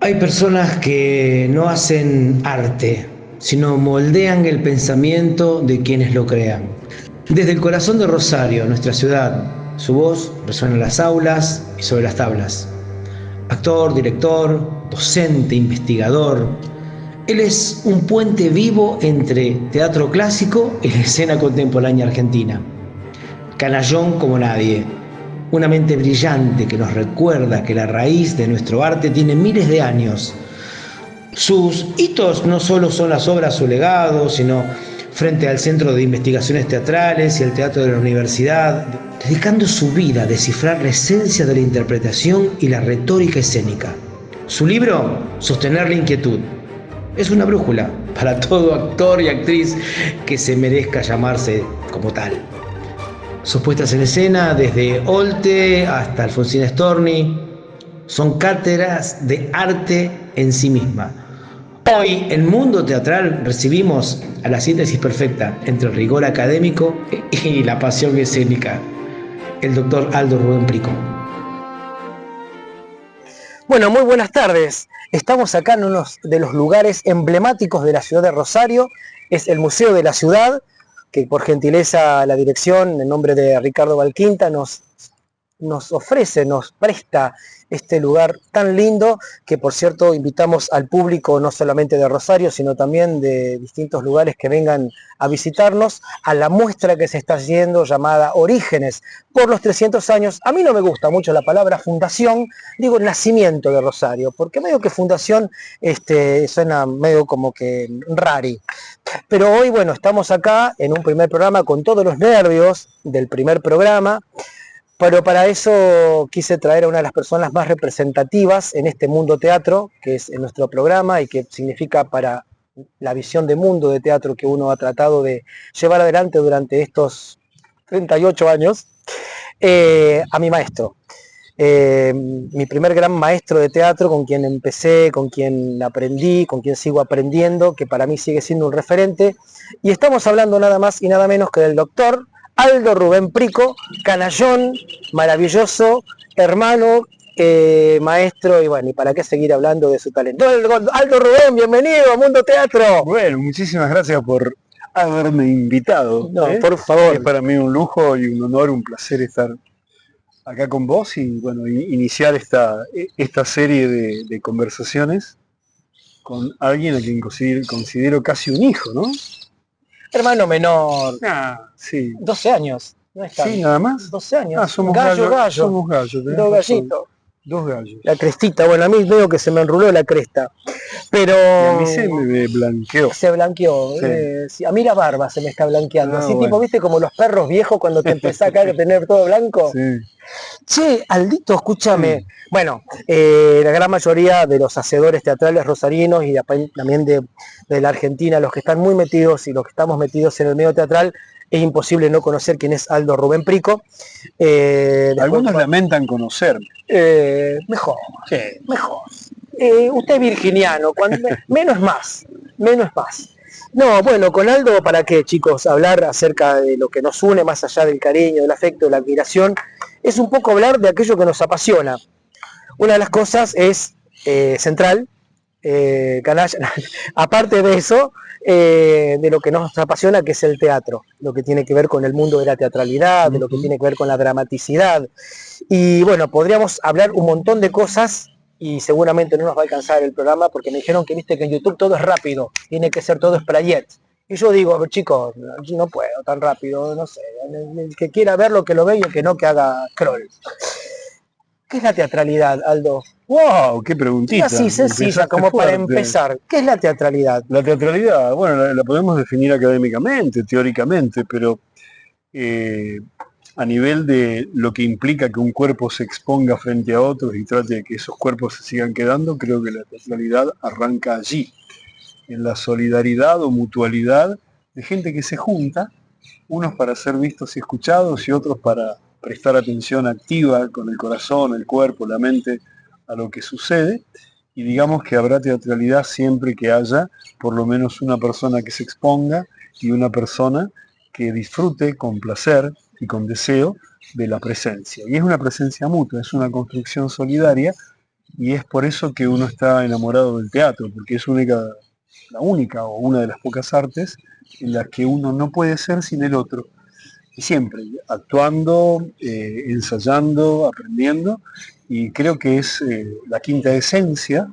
Hay personas que no hacen arte, sino moldean el pensamiento de quienes lo crean. Desde el corazón de Rosario, nuestra ciudad, su voz resuena en las aulas y sobre las tablas. Actor, director, docente, investigador. Él es un puente vivo entre teatro clásico y la escena contemporánea argentina. Canallón como nadie. Una mente brillante que nos recuerda que la raíz de nuestro arte tiene miles de años. Sus hitos no solo son las obras o legados, sino frente al Centro de Investigaciones Teatrales y el Teatro de la Universidad, dedicando su vida a descifrar la esencia de la interpretación y la retórica escénica. Su libro, Sostener la Inquietud, es una brújula para todo actor y actriz que se merezca llamarse como tal. Sus puestas en escena, desde Olte hasta Alfonsina Storni, son cátedras de arte en sí misma. Hoy, en Mundo Teatral, recibimos a la síntesis perfecta entre el rigor académico y la pasión escénica, el doctor Aldo Rubén Prico. Bueno, muy buenas tardes. Estamos acá en uno de los lugares emblemáticos de la ciudad de Rosario. Es el Museo de la Ciudad, que por gentileza la dirección, en nombre de Ricardo Valquinta, nos ofrece, nos presta este lugar tan lindo, que por cierto invitamos al público no solamente de Rosario, sino también de distintos lugares que vengan a visitarnos a la muestra que se está haciendo llamada Orígenes, por los 300 años. A mí no me gusta mucho la palabra fundación, digo nacimiento de Rosario, porque medio que fundación suena medio como que rari. Pero hoy, bueno, estamos acá en un primer programa con todos los nervios del primer programa, pero para eso quise traer a una de las personas más representativas en este mundo teatro, que es en nuestro programa y que significa para la visión de mundo de teatro que uno ha tratado de llevar adelante durante estos 38 años, a mi maestro. Mi primer gran maestro de teatro, con quien empecé, con quien aprendí, con quien sigo aprendiendo, que para mí sigue siendo un referente. Y estamos hablando nada más y nada menos que del doctor Aldo Rubén Prico, canallón, maravilloso, hermano, maestro, y bueno, y para qué seguir hablando de su talento. Aldo Rubén, bienvenido a Mundo Teatro. Bueno, muchísimas gracias por haberme invitado. No, por favor. Es para mí un lujo y un honor, un placer estar acá con vos y bueno, iniciar esta serie de conversaciones con alguien a quien considero casi un hijo, ¿no? Hermano menor. Sí. 12 años. No es tanto. Sí, nada más. 12 años. Somos gallo. Somos gallos. Dos gallitos. Dos gallos. La crestita, bueno, a mí veo que se me enruló la cresta. Pero. Y a mí se me blanqueó. Se blanqueó. Sí. Sí, a mí la barba se me está blanqueando. Así bueno. tipo, ¿viste? Como los perros viejos cuando te empezás acá a tener todo blanco. Sí. Che, Aldito, escúchame. Sí. Bueno, la gran mayoría de los hacedores teatrales rosarinos y también de la Argentina, los que están muy metidos y los que estamos metidos en el medio teatral, es imposible no conocer quién es Aldo Rubén Prico. Algunos lamentan conocerme. Mejor, Sí. mejor. Usted es virginiano, menos es más, menos es más. No, bueno, con Aldo, ¿para qué, chicos? Hablar acerca de lo que nos une, más allá del cariño, del afecto, de la admiración, es un poco hablar de aquello que nos apasiona. Una de las cosas es central, canalla, aparte de eso, de lo que nos apasiona, que es el teatro, lo que tiene que ver con el mundo de la teatralidad, de lo que tiene que ver con la dramaticidad. Y bueno, podríamos hablar un montón de cosas y seguramente no nos va a alcanzar el programa porque me dijeron que viste que en YouTube todo es rápido, tiene que ser todo sprayet. Y yo digo, chicos, no puedo tan rápido, no sé, el que quiera verlo que lo vea y el que no que haga scroll. ¿Qué es la teatralidad, Aldo? ¡Wow! ¡Qué preguntita! Así sencilla, Empezaste como para fuerte. empezar. ¿Qué es la teatralidad? La teatralidad, bueno, la podemos definir académicamente, teóricamente, pero a nivel de lo que implica que un cuerpo se exponga frente a otros y trate de que esos cuerpos se sigan quedando, creo que la teatralidad arranca allí, en la solidaridad o mutualidad de gente que se junta, unos para ser vistos y escuchados y otros para prestar atención activa con el corazón, el cuerpo, la mente a lo que sucede, y digamos que habrá teatralidad siempre que haya por lo menos una persona que se exponga y una persona que disfrute con placer y con deseo de la presencia. Y es una presencia mutua, es una construcción solidaria y es por eso que uno está enamorado del teatro, porque es la única o una de las pocas artes en las que uno no puede ser sin el otro. Y siempre, actuando, ensayando, aprendiendo, y creo que es la quinta esencia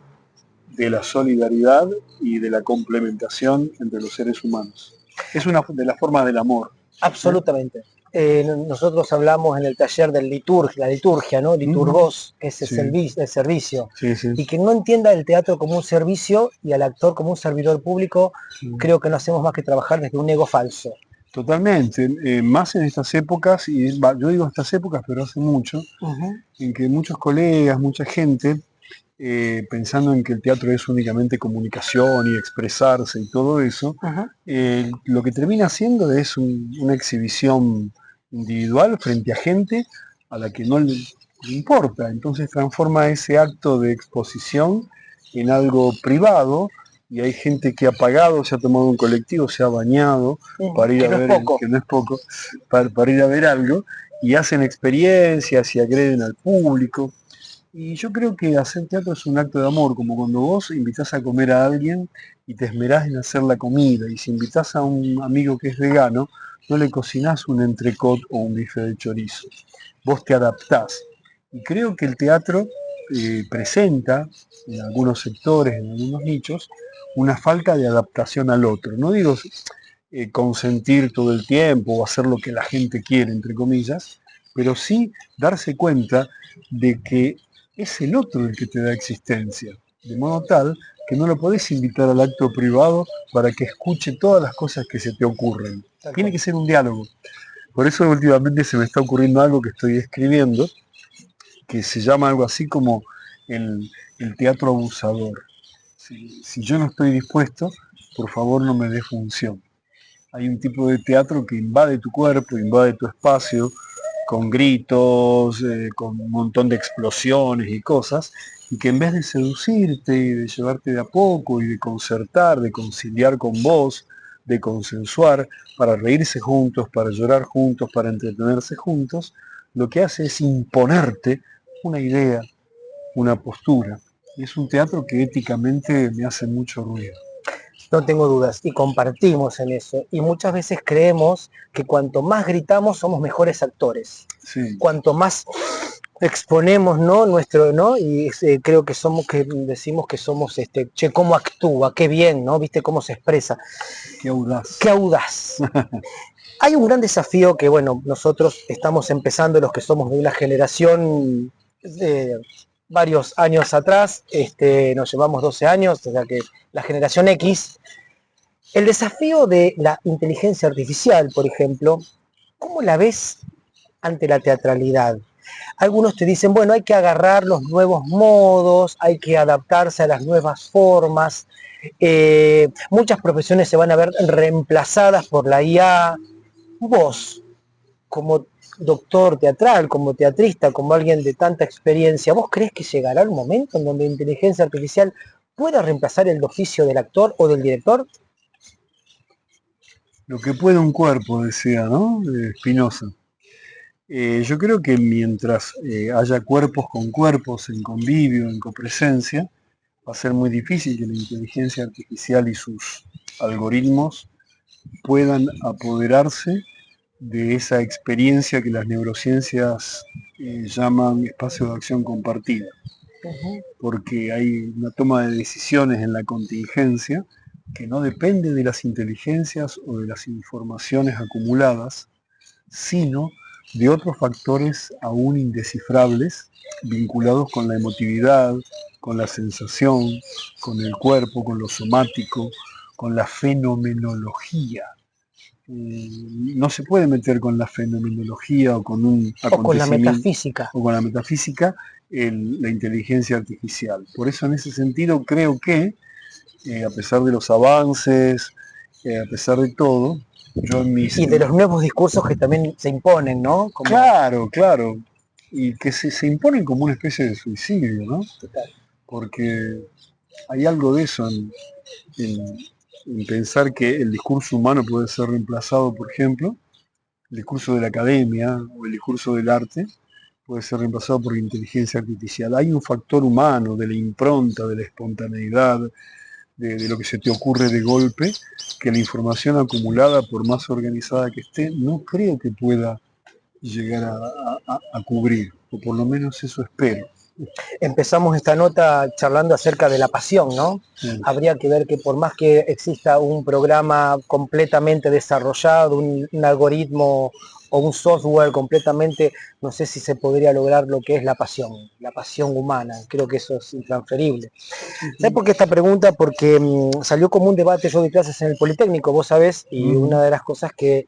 de la solidaridad y de la complementación entre los seres humanos. Es una de las formas del amor. Absolutamente. Nosotros hablamos en el taller de la liturgia, ¿no? Liturgos, que es el servicio. Sí, sí. Y que no entienda el teatro como un servicio y al actor como un servidor público, creo que no hacemos más que trabajar desde un ego falso. Totalmente, más en estas épocas, y yo digo estas épocas, pero hace mucho, en que muchos colegas, mucha gente, pensando en que el teatro es únicamente comunicación y expresarse y todo eso, lo que termina haciendo es una exhibición individual frente a gente a la que no le importa. Entonces transforma ese acto de exposición en algo privado, y hay gente que ha pagado, se ha tomado un colectivo, se ha bañado para ir a ver, que no es poco, para ir a ver algo, y hacen experiencias y agreden al público. Y yo creo que hacer teatro es un acto de amor, como cuando vos invitás a comer a alguien y te esmerás en hacer la comida, y si invitás a un amigo que es vegano, no le cocinás un entrecot o un bife de chorizo, vos te adaptás. Y creo que el teatro presenta, en algunos sectores, en algunos nichos, una falta de adaptación al otro. No digo consentir todo el tiempo o hacer lo que la gente quiere, entre comillas, pero sí darse cuenta de que es el otro el que te da existencia, de modo tal que no lo podés invitar al acto privado para que escuche todas las cosas que se te ocurren. Tiene que ser un diálogo. Por eso últimamente se me está ocurriendo algo que estoy escribiendo, que se llama algo así como el teatro abusador. Si yo no estoy dispuesto, por favor no me dé función. Hay un tipo de teatro que invade tu cuerpo, invade tu espacio, con gritos, con un montón de explosiones y cosas, y que en vez de seducirte y de llevarte de a poco y de concertar, de conciliar con vos, de consensuar, para reírse juntos, para llorar juntos, para entretenerse juntos, lo que hace es imponerte una idea, una postura. Y es un teatro que éticamente me hace mucho ruido. No tengo dudas, y compartimos en eso. Y muchas veces creemos que cuanto más gritamos somos mejores actores. Sí. Cuanto más exponemos, ¿no? Nuestro, ¿no? Y creo que decimos que somos, che, cómo actúa, qué bien, ¿no? Viste cómo se expresa. Qué audaz. Qué audaz. Hay un gran desafío que, bueno, nosotros estamos empezando, los que somos de una generación varios años atrás, nos llevamos 12 años, o sea que la generación X, el desafío de la inteligencia artificial, por ejemplo, ¿cómo la ves ante la teatralidad? Algunos te dicen, bueno, hay que agarrar los nuevos modos, hay que adaptarse a las nuevas formas, muchas profesiones se van a ver reemplazadas por la IA. Vos, como doctor teatral, como teatrista, como alguien de tanta experiencia, ¿vos crees que llegará el momento en donde la inteligencia artificial pueda reemplazar el oficio del actor o del director? Lo que puede un cuerpo, decía, ¿no? Spinoza. Yo creo que mientras haya cuerpos con cuerpos en convivio, en copresencia, va a ser muy difícil que la inteligencia artificial y sus algoritmos puedan apoderarse de esa experiencia que las neurociencias llaman espacio de acción compartida. Porque hay una toma de decisiones en la contingencia que no depende de las inteligencias o de las informaciones acumuladas, sino de otros factores aún indescifrables vinculados con la emotividad, con la sensación, con el cuerpo, con lo somático, con la fenomenología. No se puede meter con la fenomenología o con un acontecimiento. O con la metafísica. O con la metafísica la inteligencia artificial. Por eso en ese sentido creo que, a pesar de los avances, a pesar de todo, y de los nuevos discursos que también se imponen, ¿no? Como... Claro, claro. Y que se imponen como una especie de suicidio, ¿no? Total. Porque hay algo de eso en pensar que el discurso humano puede ser reemplazado, por ejemplo, el discurso de la academia o el discurso del arte, puede ser reemplazado por inteligencia artificial. Hay un factor humano de la impronta, de la espontaneidad, de lo que se te ocurre de golpe, que la información acumulada, por más organizada que esté, no creo que pueda llegar a cubrir, o por lo menos eso espero. Empezamos esta nota charlando acerca de la pasión, ¿no? Sí. Habría que ver que por más que exista un programa completamente desarrollado, un algoritmo o un software completamente, no sé si se podría lograr lo que es la pasión humana. Creo que eso es intransferible. ¿Sabes por qué esta pregunta? Porque salió como un debate, yo doy clases en el Politécnico, vos sabés, y una de las cosas que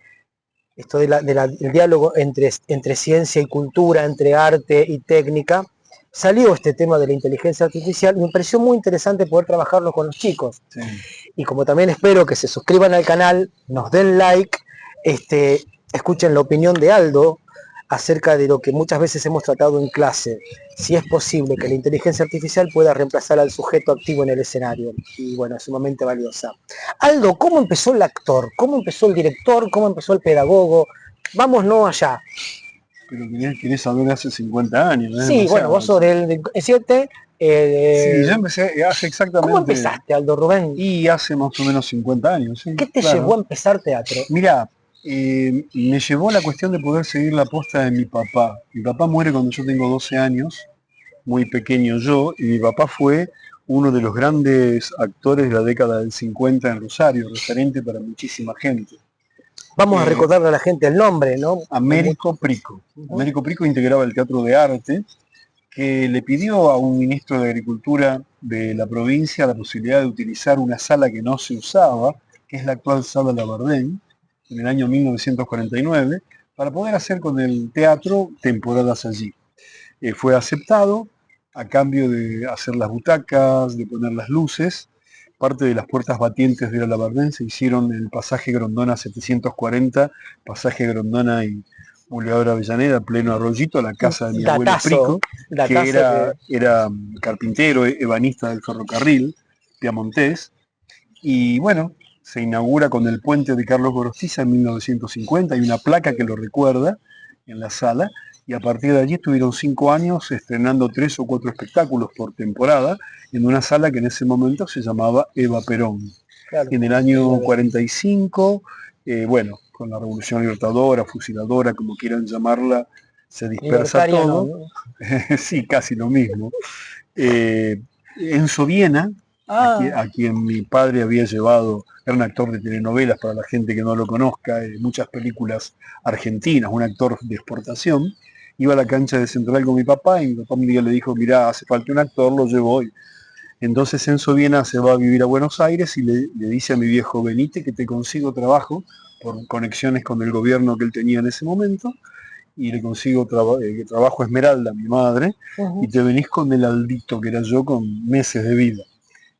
esto del diálogo entre ciencia y cultura, entre arte y técnica, salió este tema de la inteligencia artificial y me pareció muy interesante poder trabajarlo con los chicos. Sí. Y como también espero que se suscriban al canal, nos den like, escuchen la opinión de Aldo acerca de lo que muchas veces hemos tratado en clase, si es posible que la inteligencia artificial pueda reemplazar al sujeto activo en el escenario. Y bueno, es sumamente valiosa. Aldo, ¿cómo empezó el actor? ¿Cómo empezó el director? ¿Cómo empezó el pedagogo? Vámonos allá. Pero querés saber hace 50 años. ¿Eh? Sí, bueno, vos sos del 7. Sí, yo empecé hace exactamente... ¿Cómo empezaste, Aldo Rubén? Y hace más o menos 50 años. Sí, ¿Qué te llevó a empezar teatro? Mirá, me llevó la cuestión de poder seguir la posta de mi papá. Mi papá muere cuando yo tengo 12 años, muy pequeño yo, y mi papá fue uno de los grandes actores de la década del 50 en Rosario, referente para muchísima gente. Vamos a recordarle a la gente el nombre, ¿no? Américo Prico. Américo Prico integraba el Teatro de Arte, que le pidió a un ministro de Agricultura de la provincia la posibilidad de utilizar una sala que no se usaba, que es la actual Sala Labardén, en el año 1949, para poder hacer con el teatro temporadas allí. Fue aceptado a cambio de hacer las butacas, de poner las luces. Parte de las puertas batientes de la Labardén se hicieron en el pasaje Grondona 740, pasaje Grondona y Boulevard Avellaneda, pleno Arroyito, la casa de mi abuelo Prico, que era carpintero, ebanista del ferrocarril piamontés. Y bueno, se inaugura con el puente de Carlos Gorostiza en 1950, hay una placa que lo recuerda en la sala, y a partir de allí estuvieron 5 años estrenando 3 o 4 espectáculos por temporada en una sala que en ese momento se llamaba Eva Perón. Claro. En el año 45, bueno, con la Revolución Libertadora, Fusiladora, como quieran llamarla, se dispersa todo. ¿No? Sí, casi lo mismo. Enzo Viena, a quien mi padre había llevado, era un actor de telenovelas para la gente que no lo conozca, muchas películas argentinas, un actor de exportación, iba a la cancha de Central con mi papá y mi papá un día le dijo, mirá, hace falta un actor, lo llevo hoy. Entonces Enzo Viena se va a vivir a Buenos Aires y le dice a mi viejo, venite que te consigo trabajo, por conexiones con el gobierno que él tenía en ese momento, y le consigo trabajo a Esmeralda, mi madre, y te venís con el Aldito, que era yo, con meses de vida.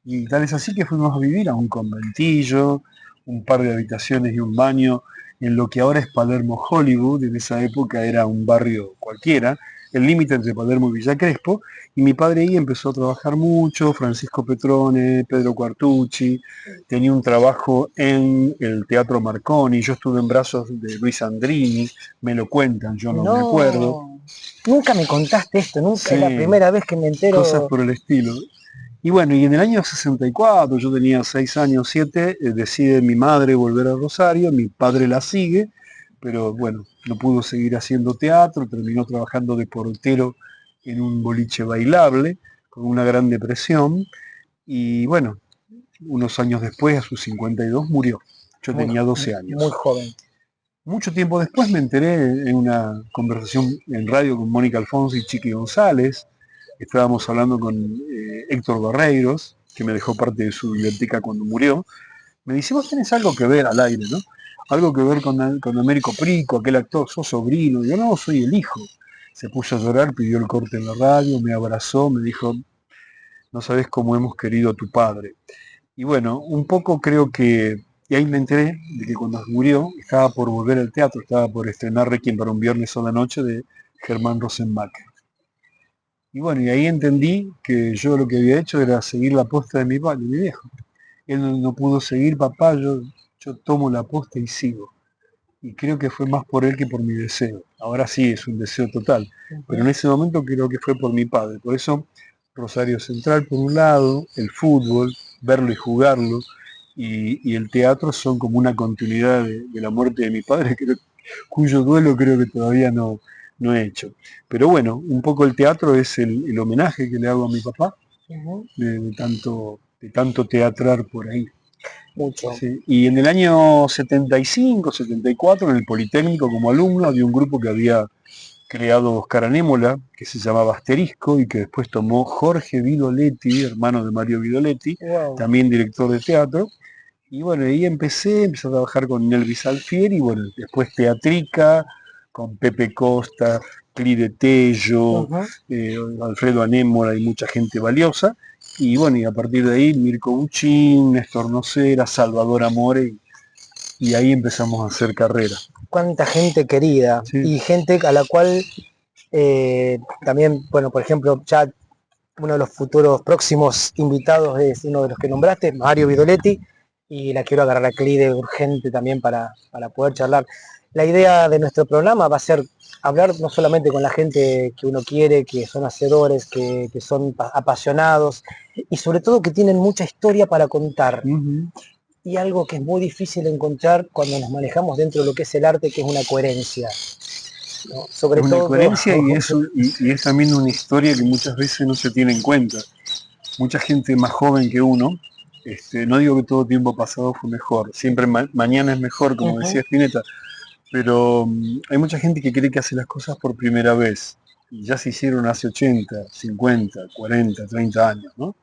Y tal es así que fuimos a vivir a un conventillo, un par de habitaciones y un baño, en lo que ahora es Palermo Hollywood, en esa época era un barrio cualquiera, el límite entre Palermo y Villa Crespo, y mi padre ahí empezó a trabajar mucho, Francisco Petrone, Pedro Quartucci, tenía un trabajo en el Teatro Marconi, yo estuve en brazos de Luis Andrini, me lo cuentan, yo no me acuerdo. Nunca me contaste esto, nunca, sí, es la primera vez que me entero. Cosas por el estilo. Y bueno, y en el año 64, yo tenía 6 años, 7, decide mi madre volver a Rosario, mi padre la sigue, pero bueno, no pudo seguir haciendo teatro, terminó trabajando de portero en un boliche bailable, con una gran depresión, y bueno, unos años después, a sus 52, murió. Yo tenía 12 años. Muy joven. Mucho tiempo después me enteré en una conversación en radio con Mónica Alfonso y Chiqui González. Estábamos hablando con Héctor Barreiros, que me dejó parte de su biblioteca cuando murió. Me dice, vos tenés algo que ver al aire, ¿no? Algo que ver con Américo Prico, aquel actor, sos sobrino. Yo no, soy el hijo. Se puso a llorar, pidió el corte en la radio, me abrazó, me dijo, no sabés cómo hemos querido a tu padre. Y bueno, un poco creo que, y ahí me enteré de que cuando murió, estaba por volver al teatro, estaba por estrenar Requiem para un viernes a la noche de Germán Rosenbacher. Y bueno, y ahí entendí que yo lo que había hecho era seguir la posta de mi viejo. Él no pudo seguir, papá, yo tomo la posta y sigo. y creo que fue más por él que por mi deseo. Ahora sí es un deseo total, pero en ese momento creo que fue por mi padre. Por eso Rosario Central por un lado, el fútbol, verlo y jugarlo, y el teatro son como una continuidad de la muerte de mi padre, cuyo duelo creo que todavía no he hecho. Pero bueno, un poco el teatro es el homenaje que le hago a mi papá, de tanto teatrar por ahí. Mucho. Sí, y en el año 75, 74, en el Politécnico como alumno, había un grupo que había creado Oscar Anémola, que se llamaba Asterisco, y que después tomó Jorge Vidoletti, hermano de Mario Vidoletti, Wow. también director de teatro. Y bueno, ahí empecé a trabajar con Nelvis Alfieri, y bueno, después Teatrica, con Pepe Costa, Clide Tello, Alfredo Anémola y mucha gente valiosa. Y bueno, y a partir de ahí Mirko Buchín, Néstor Nocera, Salvador Amore, y ahí empezamos a hacer carrera. Cuánta gente querida, Sí. y gente a la cual también, bueno, por ejemplo, ya uno de los futuros próximos invitados es uno de los que nombraste, Mario Vidoletti, y la quiero agarrar a Clide urgente también para poder charlar. La idea de nuestro programa va a ser hablar no solamente con la gente que uno quiere, que son hacedores, que son apasionados, y sobre todo que tienen mucha historia para contar. Y algo que es muy difícil de encontrar cuando nos manejamos dentro de lo que es el arte, que es una coherencia. ¿no? Sobre una todo, coherencia y es también una historia que muchas veces no se tiene en cuenta. Mucha gente más joven que uno, no digo que todo tiempo pasado fue mejor, siempre mañana es mejor, como decía Spinetta, pero hay mucha gente que cree que hace las cosas por primera vez, y ya se hicieron hace 80, 50, 40, 30 años, ¿no?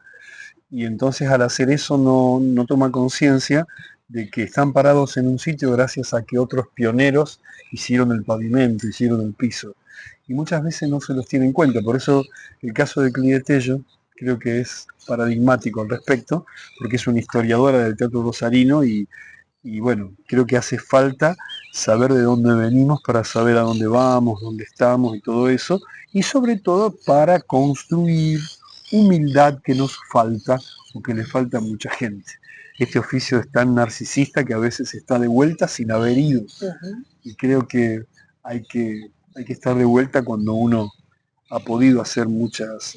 Y entonces al hacer eso no toma conciencia de que están parados en un sitio gracias a que otros pioneros hicieron el pavimento, hicieron el piso. Y muchas veces no se los tiene en cuenta. Por eso el caso de Clide Tello creo que es paradigmático al respecto, porque es una historiadora del teatro rosarino y bueno, creo que hace falta saber de dónde venimos para saber a dónde vamos, dónde estamos y todo eso, y sobre todo para construir humildad que nos falta o que le falta a mucha gente. Este oficio es tan narcisista que a veces está de vuelta sin haber ido. Y creo que hay que estar de vuelta cuando uno ha podido hacer muchas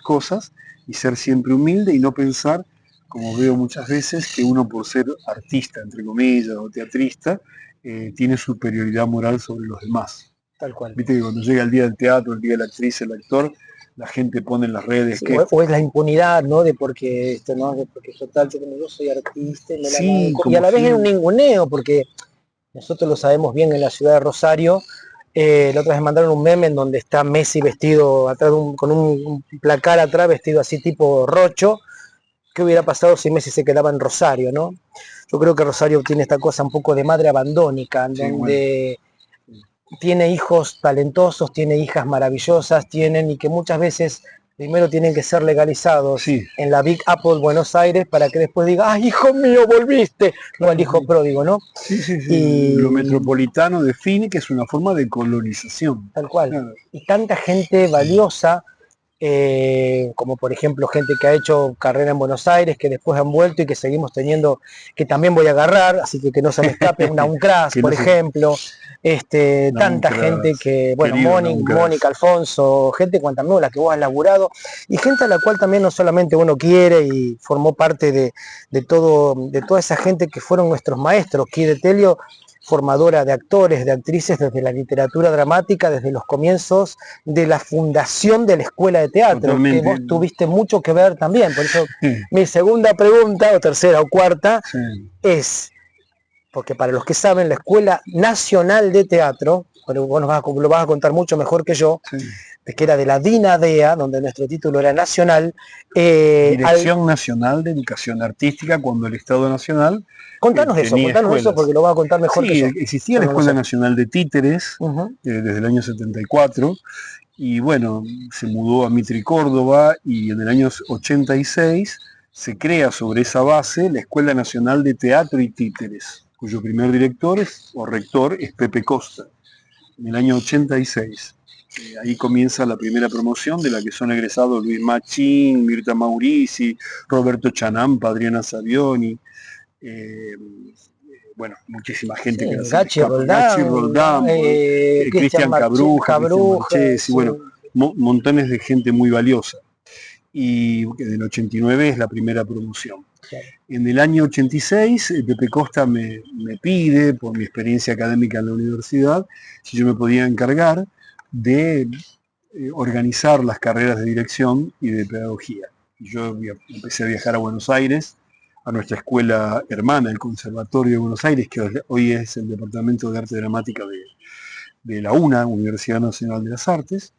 cosas y ser siempre humilde y no pensar, como veo muchas veces, que uno por ser artista, entre comillas, o teatrista, tiene superioridad moral sobre los demás. Tal cual. Viste que cuando llega el día del teatro, el día de la actriz, el actor, la gente pone en las redes sí, que... o es la impunidad, ¿no? De porque esto, ¿no? De porque total, yo soy artista y, sí, y a la vez es un ninguneo, porque nosotros lo sabemos bien en la ciudad de Rosario. La otra vez mandaron un meme en donde está Messi vestido atrás con un placar atrás, vestido así tipo Rocho. ¿Qué hubiera pasado si Messi se quedaba en Rosario, no? Yo creo que Rosario tiene esta cosa un poco de madre abandónica, en donde tiene hijos talentosos, tiene hijas maravillosas, y que muchas veces primero tienen que ser legalizados en la Big Apple Buenos Aires para que después diga, ¡ay, hijo mío, volviste! No, el hijo pródigo, ¿no? Y lo metropolitano define que es una forma de colonización. Tal cual. Y tanta gente valiosa, como por ejemplo gente que ha hecho carrera en Buenos Aires, que después han vuelto y que seguimos teniendo, que también voy a agarrar, así que no se me escape, una Uncras, por ejemplo, tanta gente que, bueno, Mónica Alfonso, gente cuanta la que vos has laburado, y gente a la cual también no solamente uno quiere y formó parte de toda esa gente que fueron nuestros maestros. Clide Tello, formadora de actores, de actrices desde la literatura dramática, desde los comienzos de la fundación de la escuela de teatro, totalmente, que vos tuviste mucho que ver también. Por eso mi segunda pregunta, o tercera o cuarta, es, porque para los que saben, la Escuela Nacional de Teatro, bueno, vos lo vas a contar mucho mejor que yo, que era de la DINADEA, donde nuestro título era nacional. Dirección Nacional de Educación Artística, cuando el Estado Nacional... Contanos eso porque lo vas a contar mejor que yo. Existía la Escuela Nacional de Títeres desde el año 74, y bueno, se mudó a Mitri Córdoba, y en el año 86 se crea sobre esa base la Escuela Nacional de Teatro y Títeres, cuyo primer director o rector es Pepe Costa, en el año 86. Ahí comienza la primera promoción de la que son egresados Luis Machín, Mirta Maurici, Roberto Chanampa, Adriana Savioni, bueno, muchísima gente Sí, que la Gachi Gachi Roldán, Roldán, Cristian Cabruja, Cristian Marchesi, sí. bueno, montones de gente muy valiosa. Y del 89 es la primera promoción. Claro. En el año 86, Pepe Costa me pide, por mi experiencia académica en la universidad, si yo me podía encargar de organizar las carreras de dirección y de pedagogía. Yo empecé a viajar a Buenos Aires, a nuestra escuela hermana, el Conservatorio de Buenos Aires, que hoy es el Departamento de Arte Dramática de la UNA, Universidad Nacional de las Artes.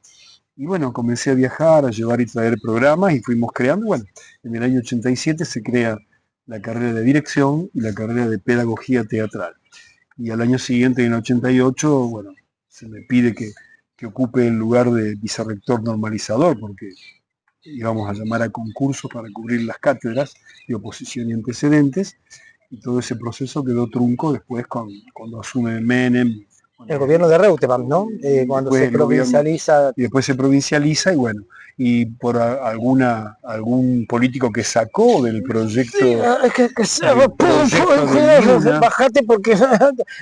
Y bueno, comencé a viajar, a llevar y traer programas y fuimos creando. Bueno, en el año 87 se crea la carrera de dirección y la carrera de pedagogía teatral. Y al año siguiente, en el 88, bueno, se me pide que ocupe el lugar de vicerrector normalizador, porque íbamos a llamar a concursos para cubrir las cátedras de oposición y antecedentes, y todo ese proceso quedó trunco después cuando asume Menem. El gobierno de Reutemann, ¿no? Cuando se provincializa. Y después se provincializa y bueno, y por algún político que sacó del proyecto. Sí, bajate porque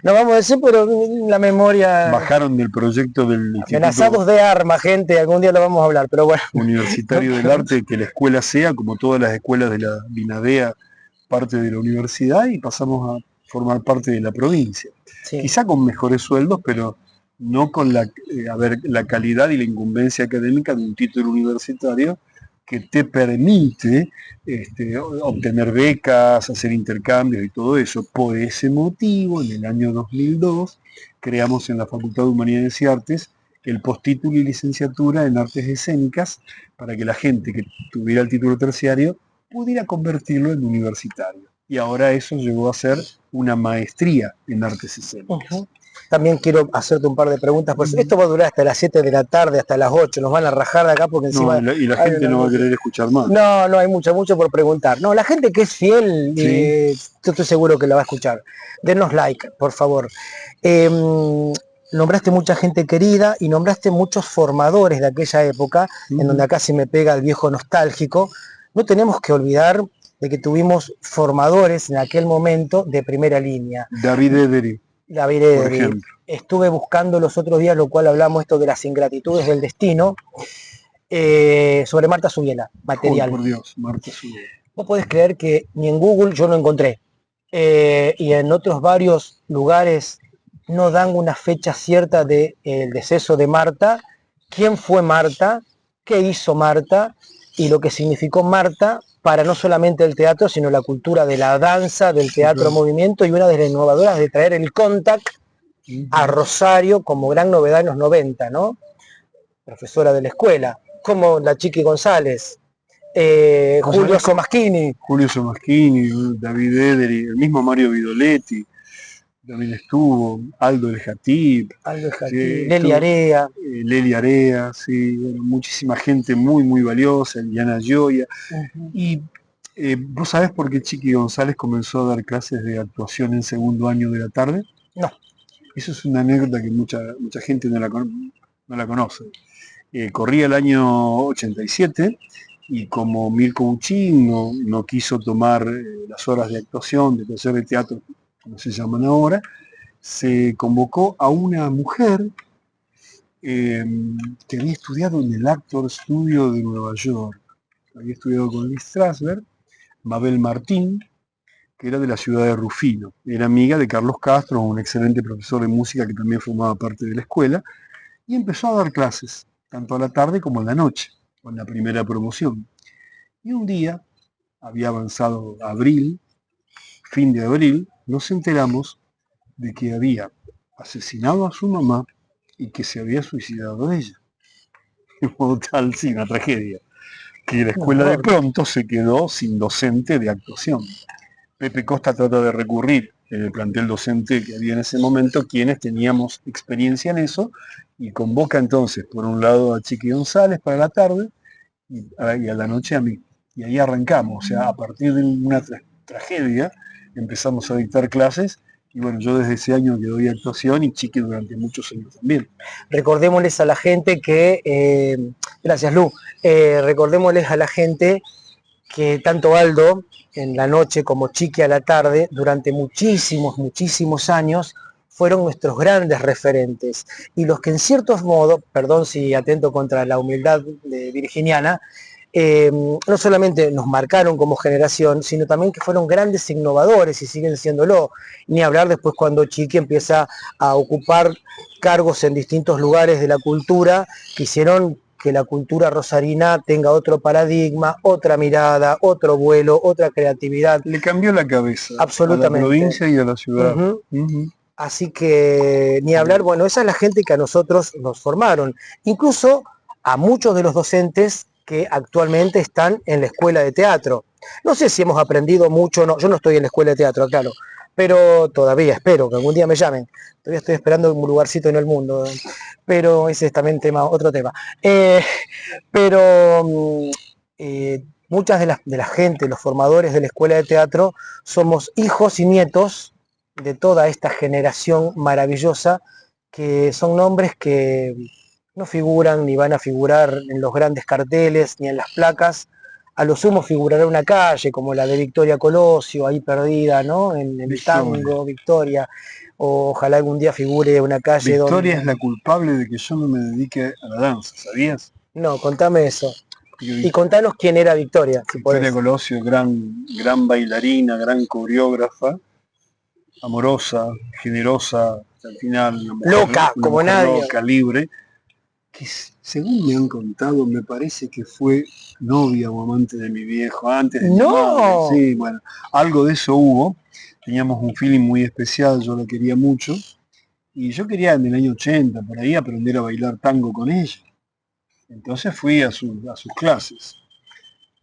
no vamos a decir, pero la memoria. Bajaron del proyecto del Amenazados de armas, gente, algún día lo vamos a hablar, pero bueno. Universitario del Arte, que la escuela sea, como todas las escuelas de la BINADEA, parte de la universidad y pasamos a formar parte de la provincia. Sí. Quizá con mejores sueldos, pero no con la calidad y la incumbencia académica de un título universitario que te permite obtener becas, hacer intercambios y todo eso. Por ese motivo, en el año 2002, creamos en la Facultad de Humanidades y Artes el postítulo y licenciatura en Artes Escénicas para que la gente que tuviera el título terciario pudiera convertirlo en universitario. Y ahora eso llegó a ser una maestría en artes escénicas. También quiero hacerte un par de preguntas, pues esto va a durar hasta las 7 de la tarde, hasta las 8, nos van a rajar de acá porque encima... No, y la gente no va a querer escuchar más. No, hay mucho por preguntar. No, la gente que es fiel, ¿sí? Yo estoy seguro que la va a escuchar. Denos like, por favor. Nombraste mucha gente querida y nombraste muchos formadores de aquella época, en donde acá se me pega el viejo nostálgico. No tenemos que olvidar de que tuvimos formadores en aquel momento de primera línea. David Edery, por ejemplo. Estuve buscando los otros días, lo cual hablamos esto de las ingratitudes del destino, sobre Marta Subiela, material. Oh, por Dios, Marta Subiela. Vos podés creer que ni en Google yo lo encontré, y en otros varios lugares no dan una fecha cierta del deceso de Marta, quién fue Marta, qué hizo Marta, y lo que significó Marta para no solamente el teatro, sino la cultura de la danza, del teatro movimiento, y una de las innovadoras de traer el contact a Rosario como gran novedad en los 90, ¿no? Profesora de la escuela, como la Chiqui González, Julio Somaschini. Julio Somaschini, David Edery, el mismo Mario Vidoletti, también estuvo, Aldo El Jatib, Leli Area. Leli Area, sí, bueno, muchísima gente muy, muy valiosa, Eliana Gioia. Y ¿vos sabés por qué Chiqui González comenzó a dar clases de actuación en segundo año de la tarde? No. Eso es una anécdota que mucha gente no la conoce. Corría el año 87 y como Mirko Buchin no quiso tomar las horas de actuación, de taller de teatro, como se llaman ahora, se convocó a una mujer que había estudiado en el Actor Studio de Nueva York. Había estudiado con Lee Strasberg, Mabel Martín, que era de la ciudad de Rufino. Era amiga de Carlos Castro, un excelente profesor de música que también formaba parte de la escuela, y empezó a dar clases, tanto a la tarde como a la noche, con la primera promoción. Y un día, había avanzado abril, fin de abril, nos enteramos de que había asesinado a su mamá y que se había suicidado ella. De modo tal, sí, una tragedia. Que la escuela de pronto se quedó sin docente de actuación. Pepe Costa trata de recurrir en el plantel docente que había en ese momento, quienes teníamos experiencia en eso, y convoca entonces, por un lado, a Chiqui González para la tarde y a la noche a mí. Y ahí arrancamos, o sea, a partir de una tragedia, empezamos a dictar clases, y bueno, yo desde ese año que doy actuación y Chiqui durante muchos años también. Recordémosles a la gente que, gracias Lu, recordémosles a la gente que tanto Aldo en la noche como Chiqui a la tarde, durante muchísimos años, fueron nuestros grandes referentes y los que en ciertos modos, perdón si atento contra la humildad virginiana, no solamente nos marcaron como generación, sino también que fueron grandes innovadores y siguen siéndolo. Ni hablar después cuando Chiqui empieza a ocupar cargos en distintos lugares de la cultura que hicieron que la cultura rosarina tenga otro paradigma, otra mirada, otro vuelo, otra creatividad. Le cambió la cabeza absolutamente a la provincia y a la ciudad. Así que ni hablar, bueno, esa es la gente que a nosotros nos formaron, incluso a muchos de los docentes que actualmente están en la escuela de teatro. No sé si hemos aprendido mucho, no, yo no estoy en la escuela de teatro, claro, pero todavía espero que algún día me llamen. Todavía estoy esperando un lugarcito en el mundo, pero ese es también otro tema. Muchas de la gente, los formadores de la escuela de teatro, somos hijos y nietos de toda esta generación maravillosa, que son nombres que no figuran ni van a figurar en los grandes carteles ni en las placas. A lo sumo figurará una calle como la de Victoria Colosio, ahí perdida, ¿no? En el tango, Victoria. O ojalá algún día figure una calle Victoria es la culpable de que yo no me dedique a la danza, ¿sabías? No, contame eso. Y contanos quién era Victoria, si podés. Victoria Colosio, gran bailarina, gran coreógrafa, amorosa, generosa, al final loca, como nadie. Loca, libre, que según me han contado, me parece que fue novia o amante de mi viejo, antes de mi madre. Sí, bueno, algo de eso hubo. Teníamos un feeling muy especial, yo la quería mucho. Y yo quería en el año 80, por ahí, aprender a bailar tango con ella. Entonces fui a sus clases.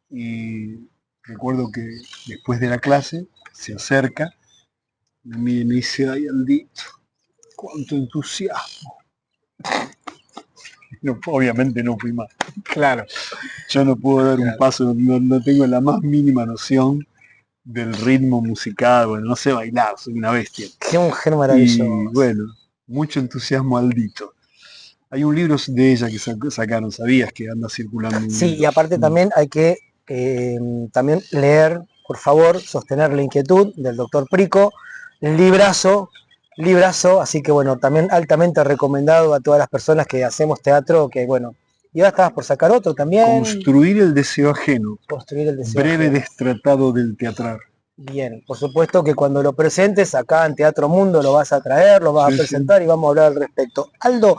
Y recuerdo que después de la clase se acerca, me dice, ay, Aldito, cuánto entusiasmo. No, obviamente no fui más. Claro. Yo no puedo dar un paso, no tengo la más mínima noción del ritmo musical, bueno, no sé bailar, soy una bestia. Qué mujer maravillosa. Y bueno, mucho entusiasmo Aldito. Hay un libro de ella que sacaron, ¿sabías? Que anda circulando. Sí, y aparte también hay que también leer, por favor, Sostener la inquietud, del doctor Prico, librazo, así que bueno, también altamente recomendado a todas las personas que hacemos teatro, que bueno, y ahora estabas por sacar otro también. Construir el deseo ajeno. Construir el deseo breve ajeno. Destratado del teatrar. Bien, por supuesto que cuando lo presentes acá en Teatro Mundo lo vas a traer, lo vas a presentar y vamos a hablar al respecto. Aldo,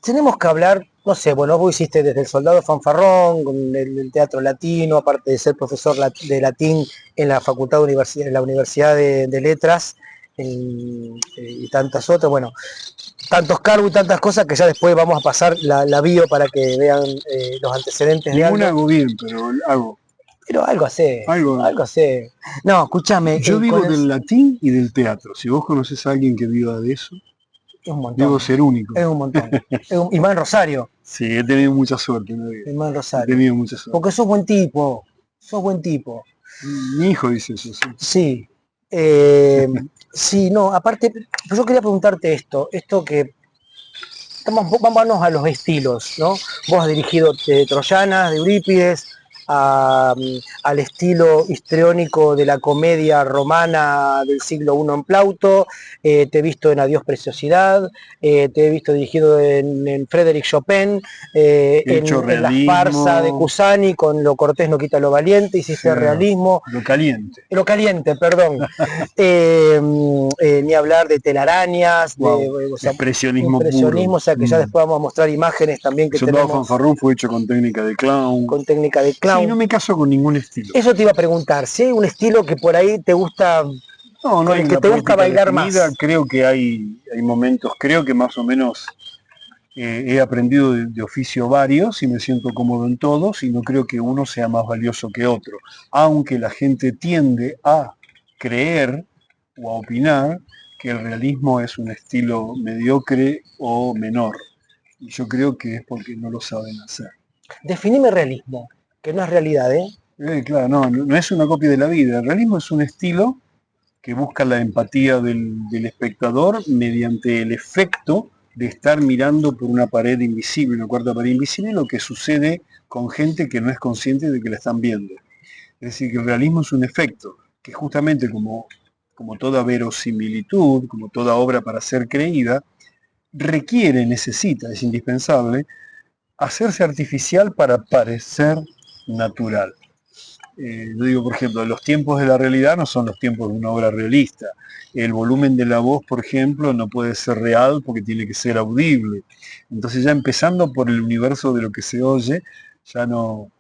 tenemos que hablar, no sé, bueno, vos hiciste desde El Soldado Fanfarrón, con el teatro latino, aparte de ser profesor de latín en la Facultad de la Universidad de Letras, y tantas otras, bueno, tantos cargos y tantas cosas que ya después vamos a pasar la bio para que vean los antecedentes de Aldo. Hago bien, pero hago. Pero algo hace. Algo hace. No, escúchame. Yo vivo del latín y del teatro. Si vos conocés a alguien que viva de eso, es un montón. Debo ser único. Es un montón. Y más en Rosario. Sí, he tenido mucha suerte en la vida. Y más en Rosario. He tenido mucha suerte. Porque sos buen tipo. Sos buen tipo. Mi hijo dice eso, sí. Sí. Sí, no, aparte, yo quería preguntarte esto que... Vámonos a los estilos, ¿no? Vos has dirigido Troyanas, de Eurípides, al estilo histriónico de la comedia romana del siglo I en Plauto, te he visto en Adiós Preciosidad, te he visto dirigido en Frédéric Chopin, en la farsa de Cusani con Lo cortés no quita lo valiente, hiciste realismo. Lo caliente, perdón. Ni hablar de telarañas, o sea, expresionismo puro. O sea que ya después vamos a mostrar imágenes también que tenemos. Fanfarrón fue hecho con técnica de clown. Sí, no me caso con ningún estilo. Eso te iba a preguntar, si hay un estilo que por ahí te gusta, no hay que te gusta bailar definida, más. Creo que hay momentos, creo que más o menos he aprendido de oficio varios y me siento cómodo en todos y no creo que uno sea más valioso que otro, aunque la gente tiende a creer o a opinar que el realismo es un estilo mediocre o menor. Y yo creo que es porque no lo saben hacer. Definime realismo, que no es realidad, ¿eh? Claro, no es una copia de la vida. El realismo es un estilo que busca la empatía del espectador mediante el efecto de estar mirando por una pared invisible, una cuarta pared invisible, lo que sucede con gente que no es consciente de que la están viendo. Es decir, que el realismo es un efecto que justamente como toda verosimilitud, como toda obra para ser creída, requiere, necesita, es indispensable, hacerse artificial para parecer natural. Yo digo, por ejemplo, los tiempos de la realidad no son los tiempos de una obra realista. El volumen de la voz, por ejemplo, no puede ser real porque tiene que ser audible. Entonces ya empezando por el universo de lo que se oye, ya no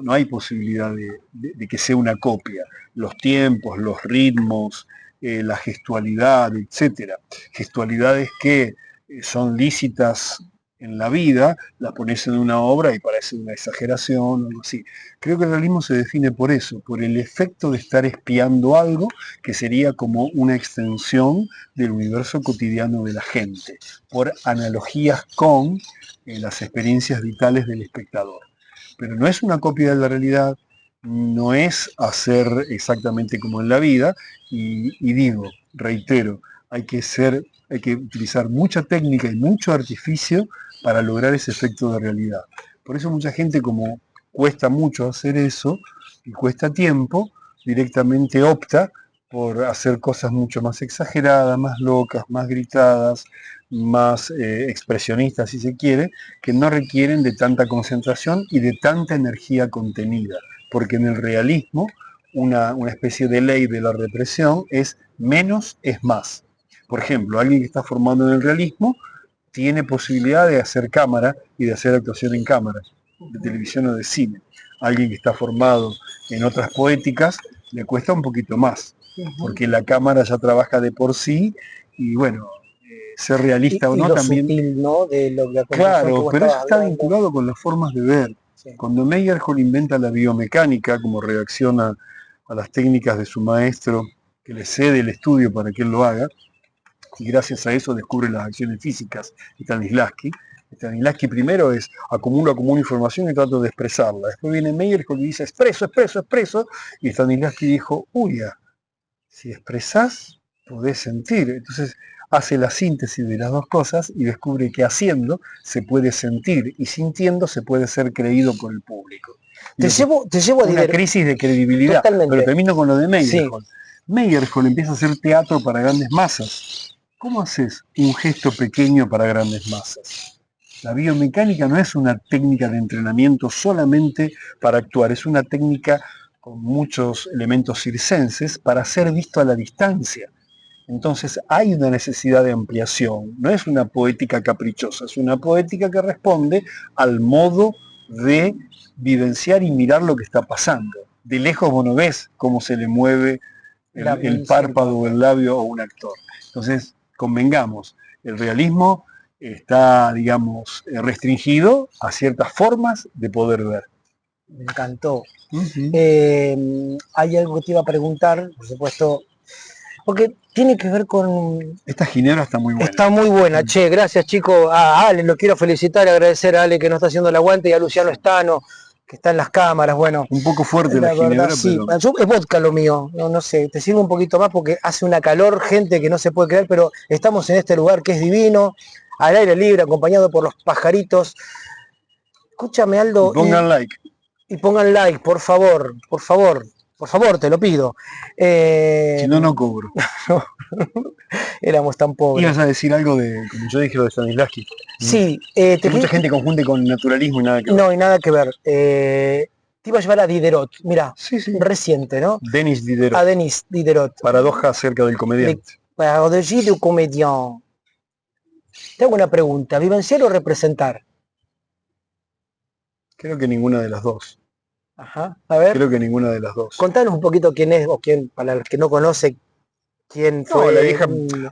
hay posibilidad de que sea una copia. Los tiempos, los ritmos, la gestualidad, etcétera. Gestualidades que son lícitas en la vida, las pones en una obra y parece una exageración o algo así. Creo que el realismo se define por eso, por el efecto de estar espiando algo que sería como una extensión del universo cotidiano de la gente, por analogías con las experiencias vitales del espectador. Pero no es una copia de la realidad, no es hacer exactamente como en la vida, y digo, reitero, hay que utilizar mucha técnica y mucho artificio para lograr ese efecto de realidad. Por eso mucha gente, como cuesta mucho hacer eso y cuesta tiempo, directamente opta por hacer cosas mucho más exageradas, más locas, más gritadas, más expresionistas si se quiere, que no requieren de tanta concentración y de tanta energía contenida, porque en el realismo una especie de ley de la represión es menos es más. Por ejemplo, alguien que está formado en el realismo tiene posibilidad de hacer cámara y de hacer actuación en cámara, de televisión o de cine. Alguien que está formado en otras poéticas le cuesta un poquito más, porque la cámara ya trabaja de por sí y bueno, ser realista o no lo también. Sutil, ¿no? De la Claro, pero eso está hablando. vinculado con las formas de ver. Sí. Cuando Meyerhold inventa la biomecánica como reacción a las técnicas de su maestro, que le cede el estudio para que él lo haga, y gracias a eso descubre las acciones físicas de Stanislavski. Stanislavski primero es acumulo información y trato de expresarla. Después viene Meyerhold y dice expreso, y Stanislavski dijo, uy, si expresás, podés sentir. Entonces hace la síntesis de las dos cosas y descubre que haciendo se puede sentir y sintiendo se puede ser creído por el público. Te llevo a una crisis de credibilidad. Totalmente. Pero termino con lo de Meyerhold. Sí. Meyerhold empieza a hacer teatro para grandes masas. ¿Cómo haces un gesto pequeño para grandes masas? La biomecánica no es una técnica de entrenamiento solamente para actuar, es una técnica con muchos elementos circenses para ser visto a la distancia. Entonces hay una necesidad de ampliación, no es una poética caprichosa, es una poética que responde al modo de vivenciar y mirar lo que está pasando. De lejos vos no ves cómo se le mueve el párpado o el labio a un actor. Entonces, convengamos, el realismo está, digamos, restringido a ciertas formas de poder ver. Me encantó. Hay algo que te iba a preguntar, por supuesto, porque tiene que ver con... Esta ginebra está muy buena. Está muy buena, che, gracias chicos. A Ale lo quiero felicitar y agradecer a Ale que nos está haciendo el aguante y a Luciano Estano, que está en las cámaras, bueno. Un poco fuerte la ginebra, sí. Pero... es vodka lo mío, no sé, te sirve un poquito más porque hace una calor, gente, que no se puede creer, pero estamos en este lugar que es divino, al aire libre, acompañado por los pajaritos. Escúchame, Aldo. Pongan like. Y pongan like, por favor, te lo pido. Si no, no cobro. Éramos tan pobres. Ibas a decir algo de, como yo dije, lo de Stanislavski. Sí. Mucha gente confunde con naturalismo y nada que ver. No, y nada que ver. Te iba a llevar a Diderot, mira, sí. Reciente, ¿no? Denis Diderot. A Denis Diderot. Paradoja acerca del comediante. Paradogie du comédien. Te hago una pregunta, ¿vivenciar o representar? Creo que ninguna de las dos. Ajá, a ver. Creo que ninguna de las dos. Contanos un poquito quién es, o quién, para el que no conoce, quién fue.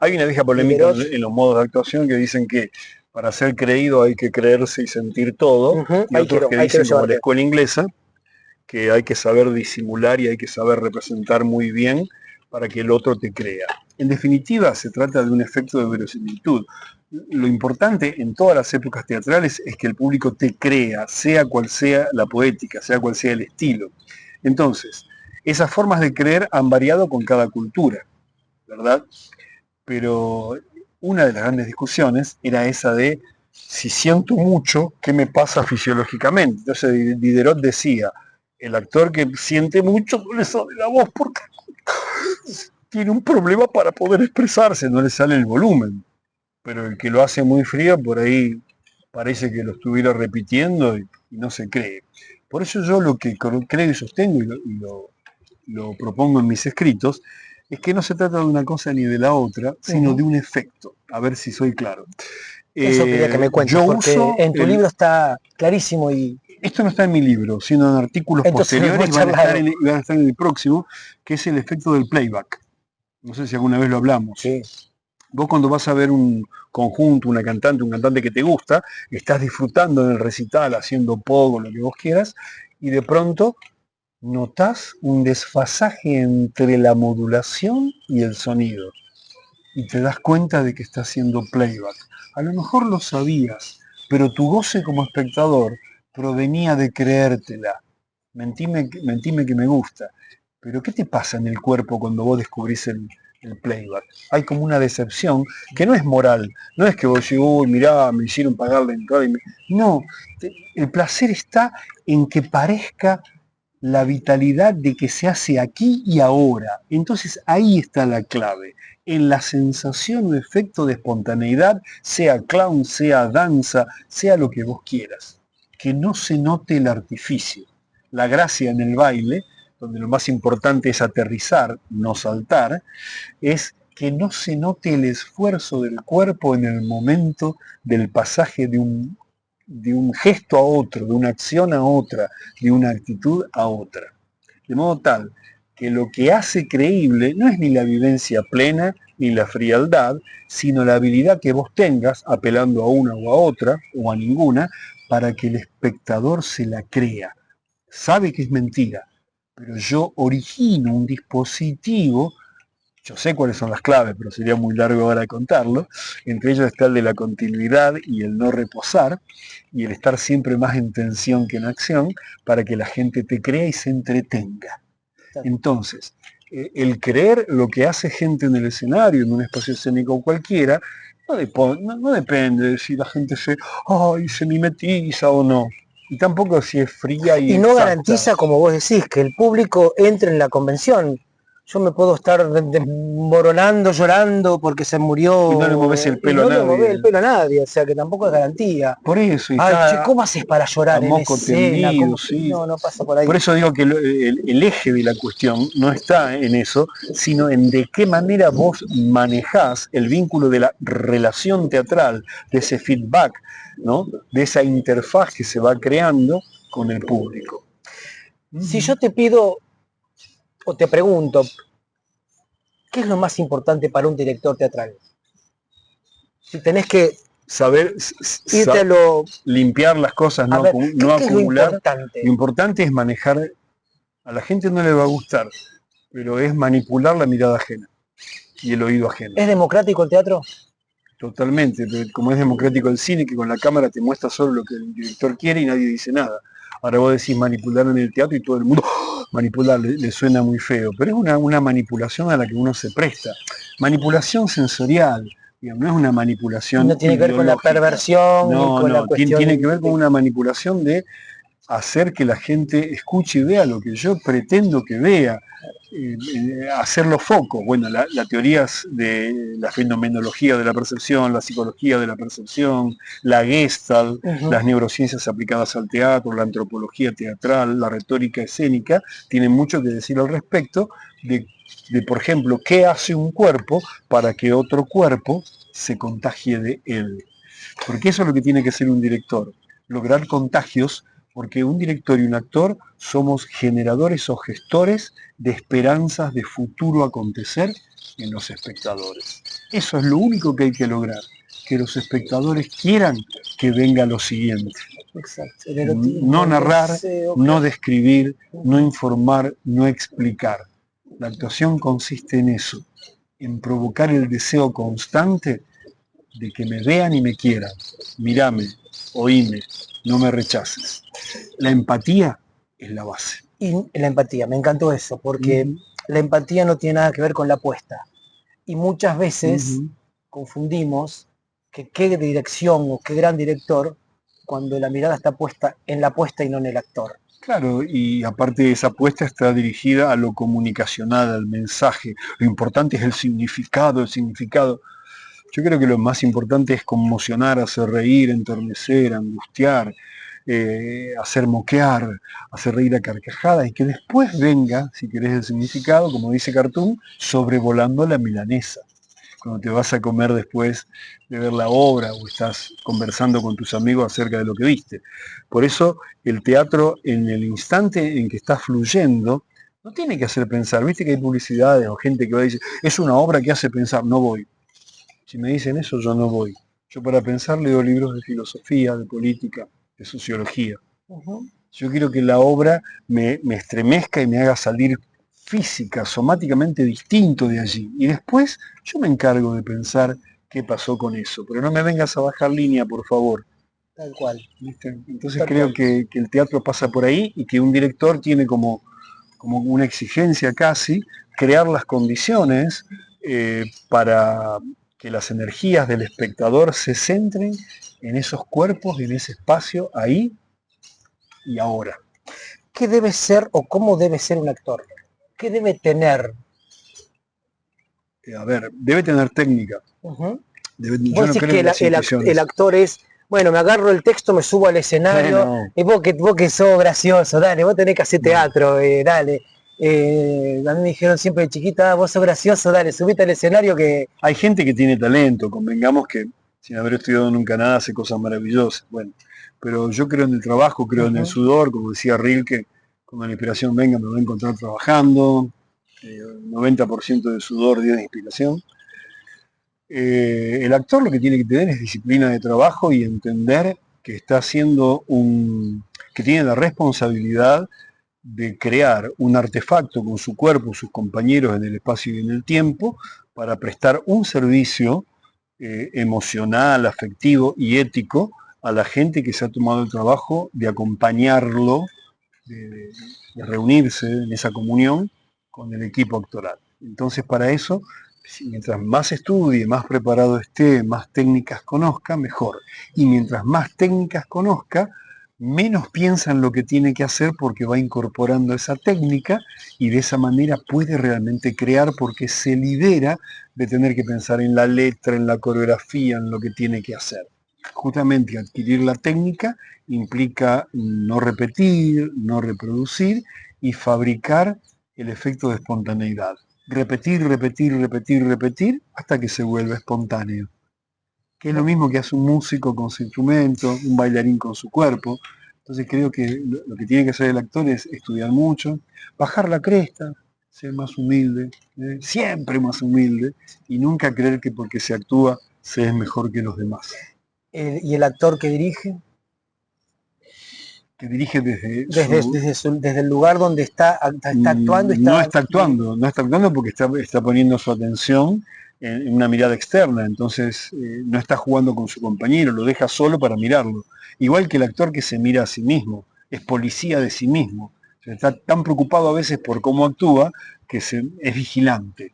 Hay una vieja polémica en los modos de actuación que dicen que para ser creído hay que creerse y sentir todo. Y otros que dicen, como la escuela inglesa, que hay que saber disimular y hay que saber representar muy bien para que el otro te crea. En definitiva, se trata de un efecto de verosimilitud. Lo importante en todas las épocas teatrales es que el público te crea, sea cual sea la poética, sea cual sea el estilo. Entonces, esas formas de creer han variado con cada cultura, ¿verdad? Pero una de las grandes discusiones era esa de si siento mucho, ¿qué me pasa fisiológicamente? Entonces Diderot decía, el actor que siente mucho no le sale la voz porque tiene un problema para poder expresarse, no le sale el volumen. Pero el que lo hace muy frío, por ahí parece que lo estuviera repitiendo y no se cree. Por eso yo lo que creo y sostengo lo propongo en mis escritos, es que no se trata de una cosa ni de la otra, sino de un efecto. A ver si soy claro. Eso quería que me cuentes, porque en tu libro está clarísimo y... Esto no está en mi libro, sino en artículos posteriores y van a estar en el próximo, que es el efecto del playback. No sé si alguna vez lo hablamos. Sí. Vos cuando vas a ver un conjunto, un cantante que te gusta, estás disfrutando del recital, haciendo poco, lo que vos quieras, y de pronto notás un desfasaje entre la modulación y el sonido. Y te das cuenta de que está haciendo playback. A lo mejor lo sabías, pero tu goce como espectador provenía de creértela. Mentime que me gusta. Pero ¿qué te pasa en el cuerpo cuando vos descubrís el playback? Hay como una decepción que no es moral. No es que vos decís, uy, mirá, me hicieron pagar la entrada. No, el placer está en que parezca la vitalidad de que se hace aquí y ahora. Entonces ahí está la clave, en la sensación o efecto de espontaneidad, sea clown, sea danza, sea lo que vos quieras. Que no se note el artificio. La gracia en el baile, donde lo más importante es aterrizar, no saltar, es que no se note el esfuerzo del cuerpo en el momento del pasaje de un gesto a otro, de una acción a otra, de una actitud a otra. De modo tal que lo que hace creíble no es ni la vivencia plena ni la frialdad, sino la habilidad que vos tengas, apelando a una o a otra, o a ninguna, para que el espectador se la crea. Sabe que es mentira, pero yo origino un dispositivo. Yo sé cuáles son las claves, pero sería muy largo ahora contarlo. Entre ellos está el de la continuidad y el no reposar, y el estar siempre más en tensión que en acción, para que la gente te crea y se entretenga. Entonces, el creer lo que hace gente en el escenario, en un espacio escénico cualquiera, no depende de si la gente se mimetiza o no. Y tampoco si es fría y no exacta. garantiza, como vos decís, que el público entre en la convención. Yo me puedo estar desmoronando, llorando porque se murió. Y no le moves el pelo y no a nadie. le moves el pelo a nadie, o sea que tampoco es garantía. Por eso. Ay, che, ¿cómo haces para llorar en escena? Tendido, sí. No pasa por ahí. Por eso digo que el eje de la cuestión no está en eso, sino en de qué manera vos manejás el vínculo de la relación teatral, de ese feedback, ¿no? De esa interfaz que se va creando con el público. Si yo te pido o te pregunto, ¿qué es lo más importante para un director teatral? Si tenés que saber limpiar las cosas, no acumular. Lo importante es manejar, a la gente no le va a gustar, pero es manipular la mirada ajena y el oído ajeno. ¿Es democrático el teatro? Totalmente, pero como es democrático el cine, que con la cámara te muestra solo lo que el director quiere y nadie dice nada. Ahora vos decís manipular en el teatro y todo el mundo manipular, le suena muy feo, pero es una manipulación a la que uno se presta. Manipulación sensorial, digamos, no es una manipulación. No tiene que ver con la perversión, no, con la cuestión. Tiene que ver con una manipulación de hacer que la gente escuche y vea lo que yo pretendo que vea, hacerlo foco. Bueno, las teorías de la fenomenología de la percepción, la psicología de la percepción, la Gestalt, las neurociencias aplicadas al teatro, la antropología teatral, la retórica escénica, tienen mucho que decir al respecto de, por ejemplo, qué hace un cuerpo para que otro cuerpo se contagie de él. Porque eso es lo que tiene que ser un director, lograr contagios, porque un director y un actor somos generadores o gestores de esperanzas de futuro acontecer en los espectadores. Eso es lo único que hay que lograr, que los espectadores quieran que venga lo siguiente. Exacto. No narrar, no describir, no informar, no explicar. La actuación consiste en eso, en provocar el deseo constante de que me vean y me quieran. Mírame, oíme, no me rechaces. La empatía es la base. Y la empatía, me encantó eso, porque la empatía no tiene nada que ver con la apuesta. Y muchas veces confundimos que qué dirección o qué gran director cuando la mirada está puesta en la apuesta y no en el actor. Claro, y aparte esa apuesta está dirigida a lo comunicacional, al mensaje. Lo importante es el significado, el significado. Yo creo que lo más importante es conmocionar, hacer reír, enternecer, angustiar, hacer moquear, hacer reír a carcajadas y que después venga, si querés el significado, como dice Cartoon, sobrevolando la milanesa. Cuando te vas a comer después de ver la obra o estás conversando con tus amigos acerca de lo que viste. Por eso el teatro, en el instante en que está fluyendo, no tiene que hacer pensar. Viste que hay publicidades o gente que va a decir, es una obra que hace pensar, no voy. Si me dicen eso, yo no voy. Yo para pensar leo libros de filosofía, de política, de sociología. Yo quiero que la obra me estremezca y me haga salir física, somáticamente distinto de allí. Y después yo me encargo de pensar qué pasó con eso. Pero no me vengas a bajar línea, por favor. Tal cual. ¿Viste? Entonces creo que el teatro pasa por ahí y que un director tiene como una exigencia casi, crear las condiciones para que las energías del espectador se centren en esos cuerpos, en ese espacio, ahí y ahora. ¿Qué debe ser o cómo debe ser un actor? ¿Qué debe tener? A ver, debe tener técnica. Vos Yo no decís creo que en el actor es, bueno, me agarro el texto, me subo al escenario, bueno, y vos que sos gracioso, dale, vos tenés que hacer teatro, dale. A mí me dijeron siempre de chiquita, vos sos gracioso, dale, subite al escenario que... Hay gente que tiene talento, convengamos que sin haber estudiado nunca nada hace cosas maravillosas. Bueno, pero yo creo en el trabajo, creo en el sudor, como decía Rilke, cuando la inspiración venga me va a encontrar trabajando, 90% de sudor, 10 de inspiración. El actor lo que tiene que tener es disciplina de trabajo y entender que está haciendo que tiene la responsabilidad de crear un artefacto con su cuerpo, sus compañeros en el espacio y en el tiempo, para prestar un servicio emocional, afectivo y ético a la gente que se ha tomado el trabajo de acompañarlo, de reunirse en esa comunión con el equipo actoral. Entonces, para eso, mientras más estudie, más preparado esté, más técnicas conozca, mejor. Y mientras más técnicas conozca, menos piensa en lo que tiene que hacer porque va incorporando esa técnica y de esa manera puede realmente crear porque se libera de tener que pensar en la letra, en la coreografía, en lo que tiene que hacer. Justamente adquirir la técnica implica no repetir, no reproducir y fabricar el efecto de espontaneidad. Repetir, repetir, repetir, repetir hasta que se vuelva espontáneo. Que es lo mismo que hace un músico con su instrumento, un bailarín con su cuerpo. Entonces creo que lo que tiene que hacer el actor es estudiar mucho, bajar la cresta, ser más humilde, siempre más humilde, y nunca creer que porque se actúa se es mejor que los demás. ¿Y el actor que dirige? Que dirige desde el lugar donde está actuando. No está actuando porque está poniendo su atención en una mirada externa, entonces no está jugando con su compañero, lo deja solo para mirarlo. Igual que el actor que se mira a sí mismo, es policía de sí mismo. Está tan preocupado a veces por cómo actúa que es vigilante.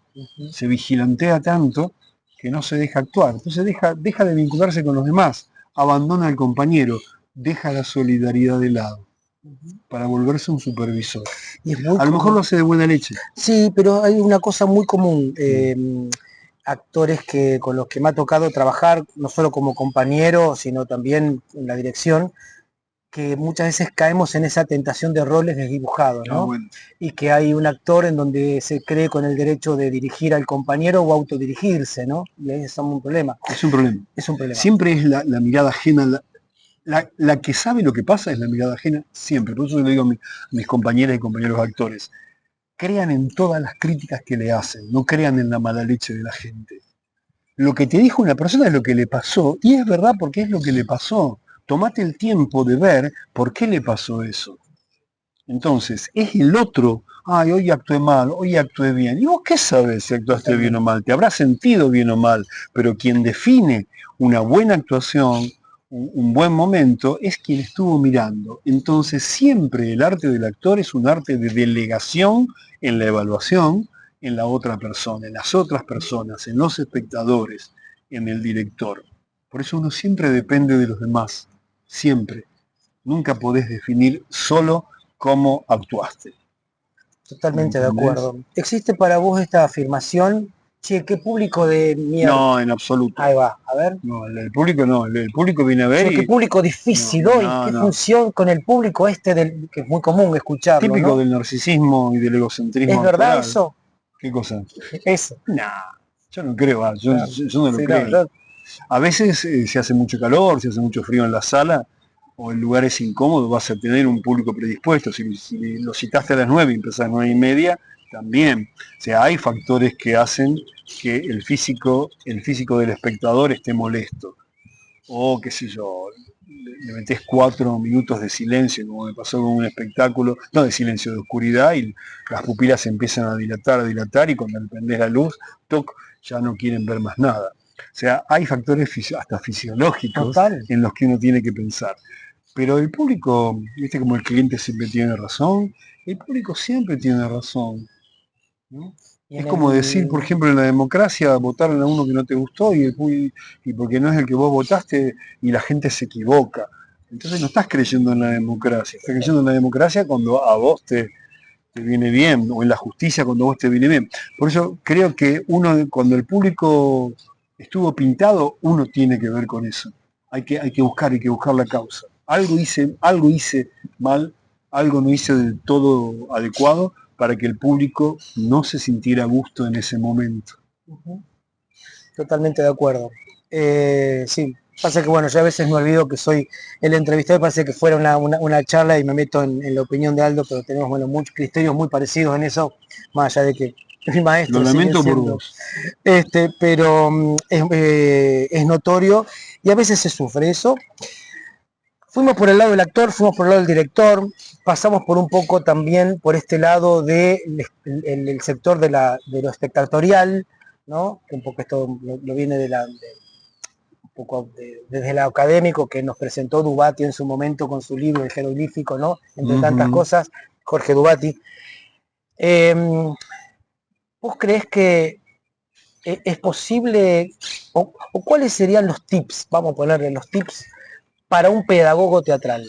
Se vigilantea tanto que no se deja actuar. Entonces deja de vincularse con los demás, abandona al compañero, deja la solidaridad de lado para volverse un supervisor. Y es muy a lo mejor lo hace de buena leche. Sí, pero hay una cosa muy común. Actores con los que me ha tocado trabajar, no solo como compañero, sino también en la dirección, que muchas veces caemos en esa tentación de roles desdibujados, ¿no? Bueno. Y que hay un actor en donde se cree con el derecho de dirigir al compañero o autodirigirse, ¿no? Y ahí es un problema. Es un problema. Es un problema. Siempre es la mirada ajena, la que sabe lo que pasa es la mirada ajena, siempre. Por eso le digo a mis compañeras y compañeros actores, crean en todas las críticas que le hacen, no crean en la mala leche de la gente. Lo que te dijo una persona es lo que le pasó, y es verdad porque es lo que le pasó. Tomate el tiempo de ver por qué le pasó eso. Entonces, es el otro, ay, hoy actué mal, hoy actué bien. ¿Y vos qué sabes si actuaste bien o mal? Te habrás sentido bien o mal, pero quien define una buena actuación, un buen momento, es quien estuvo mirando. Entonces, siempre el arte del actor es un arte de delegación en la evaluación, en la otra persona, en las otras personas, en los espectadores. en el director. Por eso uno siempre depende de los demás, siempre. Nunca podés definir solo cómo actuaste. Totalmente de acuerdo. ¿Existe para vos esta afirmación? Che, ¿qué público de mierda? No, en absoluto. Ahí va, a ver. No, el público no, el público viene a ver Che, qué público difícil hoy, qué función con el público que es muy común escucharlo, típico ¿no? del narcisismo y del egocentrismo. ¿Es verdad actoral. eso? ¿Qué cosa? Eso. Nah, yo no creo, yo no lo Sí, creo. no, A veces se hace mucho calor, se hace mucho frío en la sala, o en lugares incómodos vas a tener un público predispuesto. Si lo citaste a las 9 y empezás a las 9:30, también. O sea, hay factores que hacen que el físico del espectador esté molesto. O, qué sé yo, le metés 4 minutos de silencio, como me pasó con un espectáculo, no de silencio, de oscuridad, y las pupilas se empiezan a dilatar, y cuando le prendés la luz, toc, ya no quieren ver más nada. O sea, hay factores hasta fisiológicos Total. en los que uno tiene que pensar. Pero el público, viste como el cliente siempre tiene razón, el público siempre tiene razón, ¿no? Es como decir, por ejemplo, en la democracia votaron a uno que no te gustó y porque no es el que vos votaste y la gente se equivoca. Entonces no estás creyendo en la democracia, estás creyendo en la democracia cuando a vos te viene bien, o en la justicia cuando a vos te viene bien. Por eso creo que cuando el público estuvo pintado, uno tiene que ver con eso. Hay que buscar la causa. Algo hice mal, algo no hice del todo adecuado para que el público no se sintiera a gusto en ese momento. Totalmente de acuerdo. Sí, pasa que bueno, yo a veces me olvido que soy el entrevistado, parece que fuera una charla y me meto en la opinión de Aldo, pero tenemos muchos criterios muy parecidos en eso, más allá de que mi maestro. Lo lamento por vos. Pero es notorio y a veces se sufre eso. Fuimos por el lado del actor, fuimos por el lado del director, pasamos por un poco también por este lado del el sector de lo espectatorial, ¿no? Que un poco esto lo viene un poco desde el académico que nos presentó Dubati en su momento con su libro El jeroglífico, ¿no? Entre tantas cosas, Jorge Dubati. ¿Vos creés que es posible, o cuáles serían los tips, vamos a ponerle los tips, para un pedagogo teatral?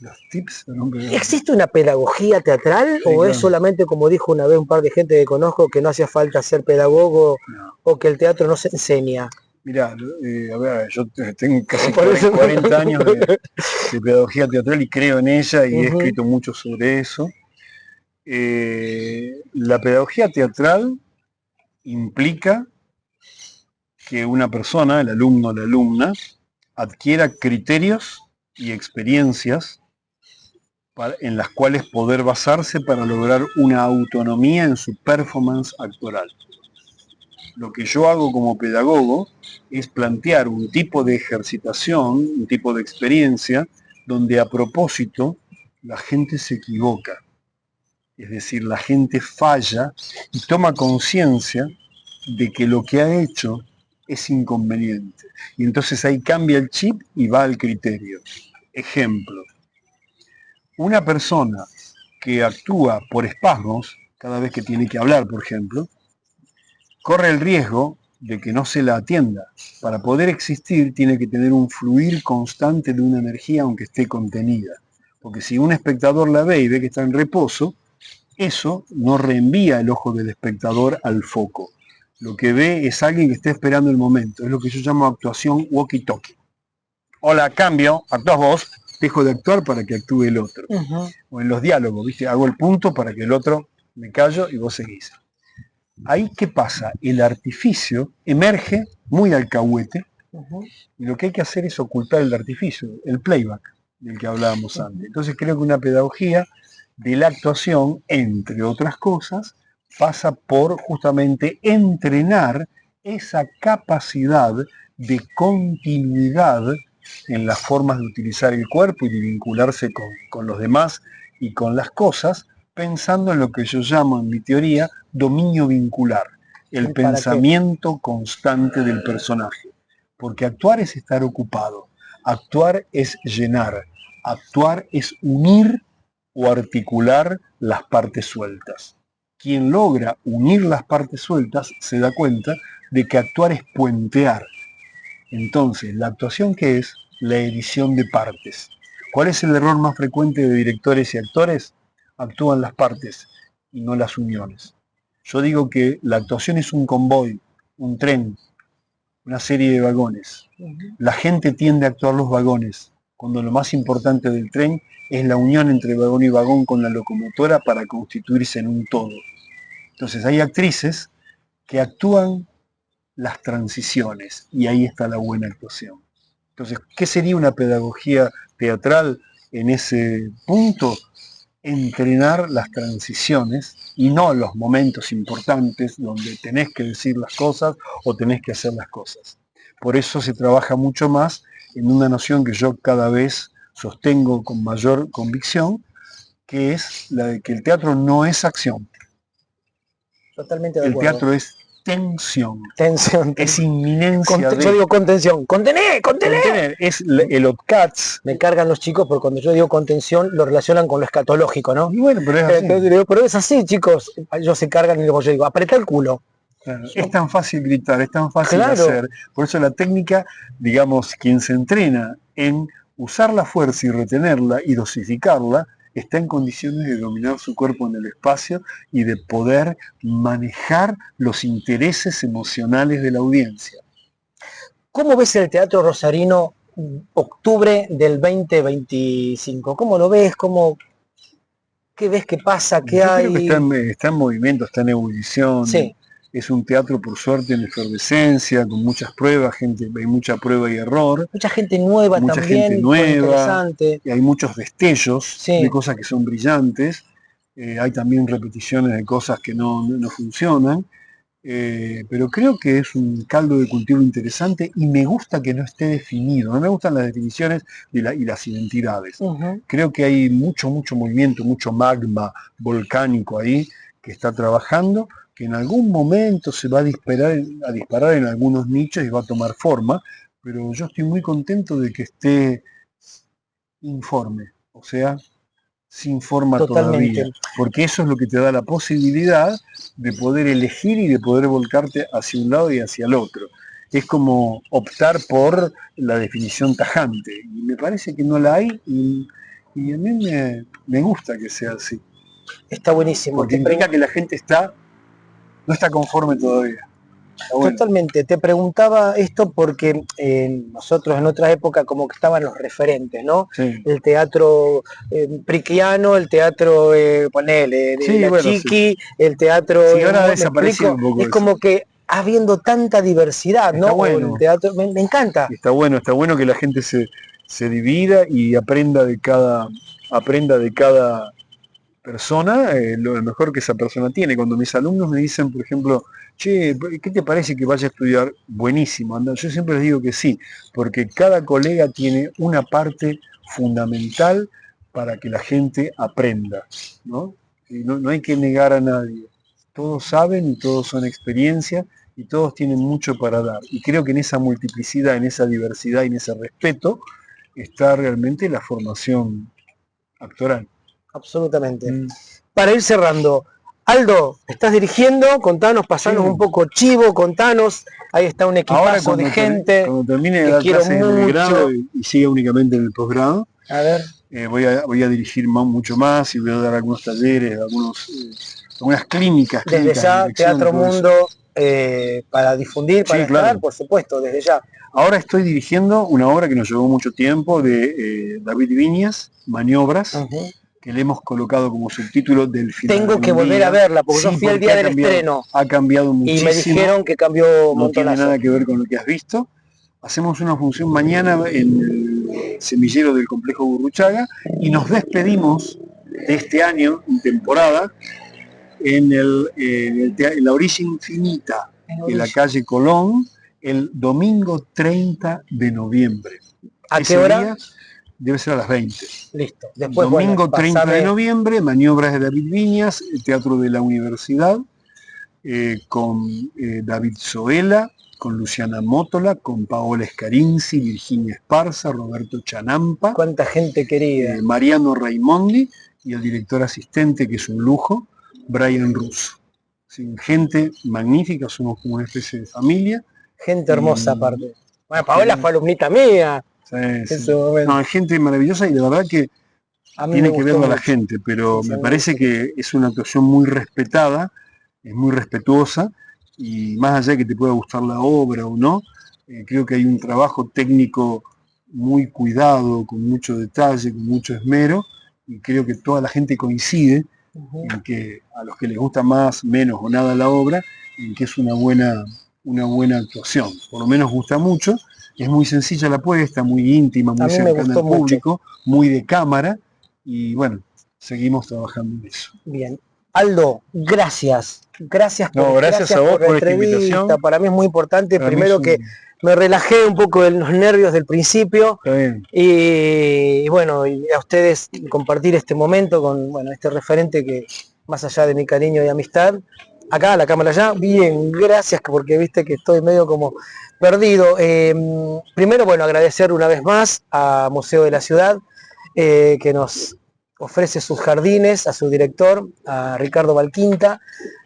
Los tips para un pedagogo. ¿Existe una pedagogía teatral o claro. Es solamente, como dijo una vez un par de gente que conozco, que no hacía falta ser pedagogo o que el teatro no se enseña? Mirá, a ver, yo tengo casi 40 años de pedagogía teatral y creo en ella y he escrito mucho sobre eso. La pedagogía teatral implica que una persona, el alumno o la alumna, adquiera criterios y experiencias en las cuales poder basarse para lograr una autonomía en su performance actoral. Lo que yo hago como pedagogo es plantear un tipo de ejercitación, un tipo de experiencia, donde a propósito la gente se equivoca. Es decir, la gente falla y toma conciencia de que lo que ha hecho es inconveniente. Y entonces ahí cambia el chip y va al criterio. Ejemplo, una persona que actúa por espasmos, cada vez que tiene que hablar, por ejemplo, corre el riesgo de que no se la atienda. Para poder existir tiene que tener un fluir constante de una energía aunque esté contenida. Porque si un espectador la ve y ve que está en reposo, eso no reenvía el ojo del espectador al foco. Lo que ve es alguien que está esperando el momento. Es lo que yo llamo actuación walkie-talkie. Hola, cambio, actúas vos, dejo de actuar para que actúe el otro. O en los diálogos, ¿viste? Hago el punto para que el otro me callo y vos seguís. Ahí, ¿qué pasa? El artificio emerge muy alcahuete y lo que hay que hacer es ocultar el artificio, el playback del que hablábamos antes. Entonces creo que una pedagogía de la actuación, entre otras cosas, pasa por justamente entrenar esa capacidad de continuidad en las formas de utilizar el cuerpo y de vincularse con los demás y con las cosas, pensando en lo que yo llamo en mi teoría dominio vincular, el pensamiento constante del personaje. Porque actuar es estar ocupado, actuar es llenar, actuar es unir o articular las partes sueltas. Quien logra unir las partes sueltas se da cuenta de que actuar es puentear. Entonces, ¿la actuación qué es? La edición de partes. ¿Cuál es el error más frecuente de directores y actores? Actúan las partes y no las uniones. Yo digo que la actuación es un convoy, un tren, una serie de vagones. La gente tiende a actuar los vagones, cuando lo más importante del tren es la unión entre vagón y vagón con la locomotora para constituirse en un todo. Entonces hay actrices que actúan las transiciones y ahí está la buena actuación. Entonces, ¿qué sería una pedagogía teatral en ese punto? Entrenar las transiciones y no los momentos importantes donde tenés que decir las cosas o tenés que hacer las cosas. Por eso se trabaja mucho más en una noción que yo cada vez sostengo con mayor convicción, que es la de que el teatro no es acción. Totalmente de El acuerdo. teatro es tensión. Tensión. Es inminencia de... Yo digo contención. ¡Contener! ¡Contener! Contener. Es el OTCATS. Me cargan los chicos porque cuando yo digo contención lo relacionan con lo escatológico, ¿no? Y bueno, pero es así. Pero es así, chicos. Ellos se cargan y luego yo digo, apretá el culo. Claro. Es tan fácil gritar, es tan fácil Claro. hacer. Por eso la técnica, digamos, quien se entrena en usar la fuerza y retenerla y dosificarla, está en condiciones de dominar su cuerpo en el espacio y de poder manejar los intereses emocionales de la audiencia. ¿Cómo ves el teatro rosarino octubre del 2025? ¿Cómo lo ves? ¿Qué ves que pasa? ¿Qué Yo hay? creo que está en movimiento, está en ebullición. Sí. Es un teatro, por suerte, en efervescencia, con muchas pruebas, hay mucha prueba y error. Mucha gente nueva mucha también, gente nueva, interesante. Y hay muchos destellos Sí. de cosas que son brillantes. Hay también repeticiones de cosas que no funcionan. Pero creo que es un caldo de cultivo interesante y me gusta que no esté definido. No me gustan las definiciones y las identidades. Creo que hay mucho movimiento, mucho magma volcánico ahí que está trabajando, que en algún momento se va a disparar en algunos nichos y va a tomar forma, pero yo estoy muy contento de que esté informe, o sea, sin forma todavía, porque eso es lo que te da la posibilidad de poder elegir y de poder volcarte hacia un lado y hacia el otro. Es como optar por la definición tajante, y me parece que no la hay, y a mí me gusta que sea así. Está buenísimo. Porque implica que la gente no está conforme todavía. Bueno. Totalmente. Te preguntaba esto porque nosotros en otra época como que estaban los referentes, ¿no? Sí. El teatro priquiano, el teatro, ponele, de la bueno, Chiqui, sí. El teatro... Sí, ahora ha desaparecido un poco es como que habiendo tanta diversidad, está ¿no? Bueno. El teatro, me encanta. Está bueno que la gente se divida y aprenda de cada persona lo mejor que esa persona tiene. Cuando mis alumnos me dicen, por ejemplo, che, ¿qué te parece que vaya a estudiar? Buenísimo, anda. Yo siempre les digo que sí, porque cada colega tiene una parte fundamental para que la gente aprenda, ¿no? Y no hay que negar a nadie. Todos saben y todos son experiencia y todos tienen mucho para dar. Y creo que en esa multiplicidad, en esa diversidad y en ese respeto está realmente la formación actoral. Absolutamente. Para ir cerrando, Aldo, estás dirigiendo, contanos, pasanos un poco chivo, contanos, ahí está un equipazo de gente. Cuando termine de dar clases en el grado y siga únicamente en el posgrado, a ver. Voy a dirigir mucho más y voy a dar algunos talleres, algunas clínicas. Desde ya, Teatro Mundo, para difundir, para estar, claro. Por supuesto, desde ya. Ahora estoy dirigiendo una obra que nos llevó mucho tiempo de David Viñas, Maniobras, que le hemos colocado como subtítulo del final. Tengo que volver a verla, porque yo fui el día del estreno. Ha cambiado muchísimo. Y me dijeron que cambió no tiene nada que ver con lo que has visto. Hacemos una función mañana en el semillero del Complejo Gurruchaga y nos despedimos de este año, en temporada, en la Orilla Infinita, en la calle Colón, el domingo 30 de noviembre. ¿A qué hora? Debe ser a las 20. Listo. Después, domingo 30 de noviembre, Maniobras de David Viñas, el Teatro de la Universidad, con David Zoela, con Luciana Mótola, con Paola Scarinzi, Virginia Esparza, Roberto Chanampa. Cuánta gente querida. Mariano Raimondi y el director asistente, que es un lujo, Brian Russo. sin gente magnífica, somos como una especie de familia. Gente hermosa Y- aparte. Bueno, Paola fue alumnita mía Sí, en sí. su momento. No, hay gente maravillosa y de verdad que A mí tiene me que gustó verlo a la mucho. gente, pero Sí, me me parece gustó. que es una actuación muy respetada, es muy respetuosa, y más allá de que te pueda gustar la obra o no, creo que hay un trabajo técnico muy cuidado, con mucho detalle, con mucho esmero, y creo que toda la gente coincide Ujú. en que a los que les gusta más, menos o nada la obra, en que es una buena actuación. Por lo menos gusta mucho. Es muy sencilla la puesta, muy íntima, A muy mí me cercana gustó al mucho. público, muy de cámara. Y bueno, seguimos trabajando en eso. Bien. Aldo, gracias. Gracias No, gracias a vos por la por esta entrevista. invitación. Para mí es muy importante. Para mí es Primero que un... me relajé un poco de los nervios del principio. Está bien. Y bueno, y a ustedes compartir este momento con bueno, este referente que, más allá de mi cariño y amistad, acá, la cámara allá, bien, gracias, porque viste que estoy medio como perdido. Primero, bueno, agradecer una vez más a Museo de la Ciudad, que nos ofrece sus jardines, a su director, a Ricardo Valquinta,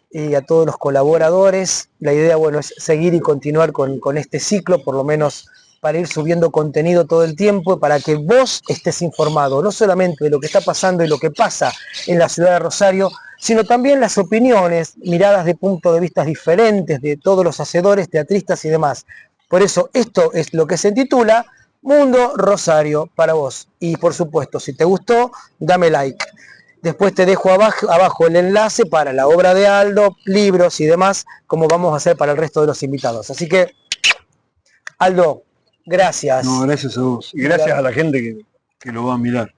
y a todos los colaboradores. La idea, bueno, es seguir y continuar con este ciclo, por lo menos para ir subiendo contenido todo el tiempo, para que vos estés informado, no solamente de lo que está pasando y lo que pasa en la ciudad de Rosario, sino también las opiniones, miradas de puntos de vista diferentes de todos los hacedores, teatristas y demás. Por eso, esto es lo que se titula Mundo Rosario para vos. Y por supuesto, si te gustó, dame like. Después te dejo abajo el enlace para la obra de Aldo, libros y demás, como vamos a hacer para el resto de los invitados. Así que, Aldo, gracias. No, gracias a vos. Y gracias a la gente que lo va a mirar.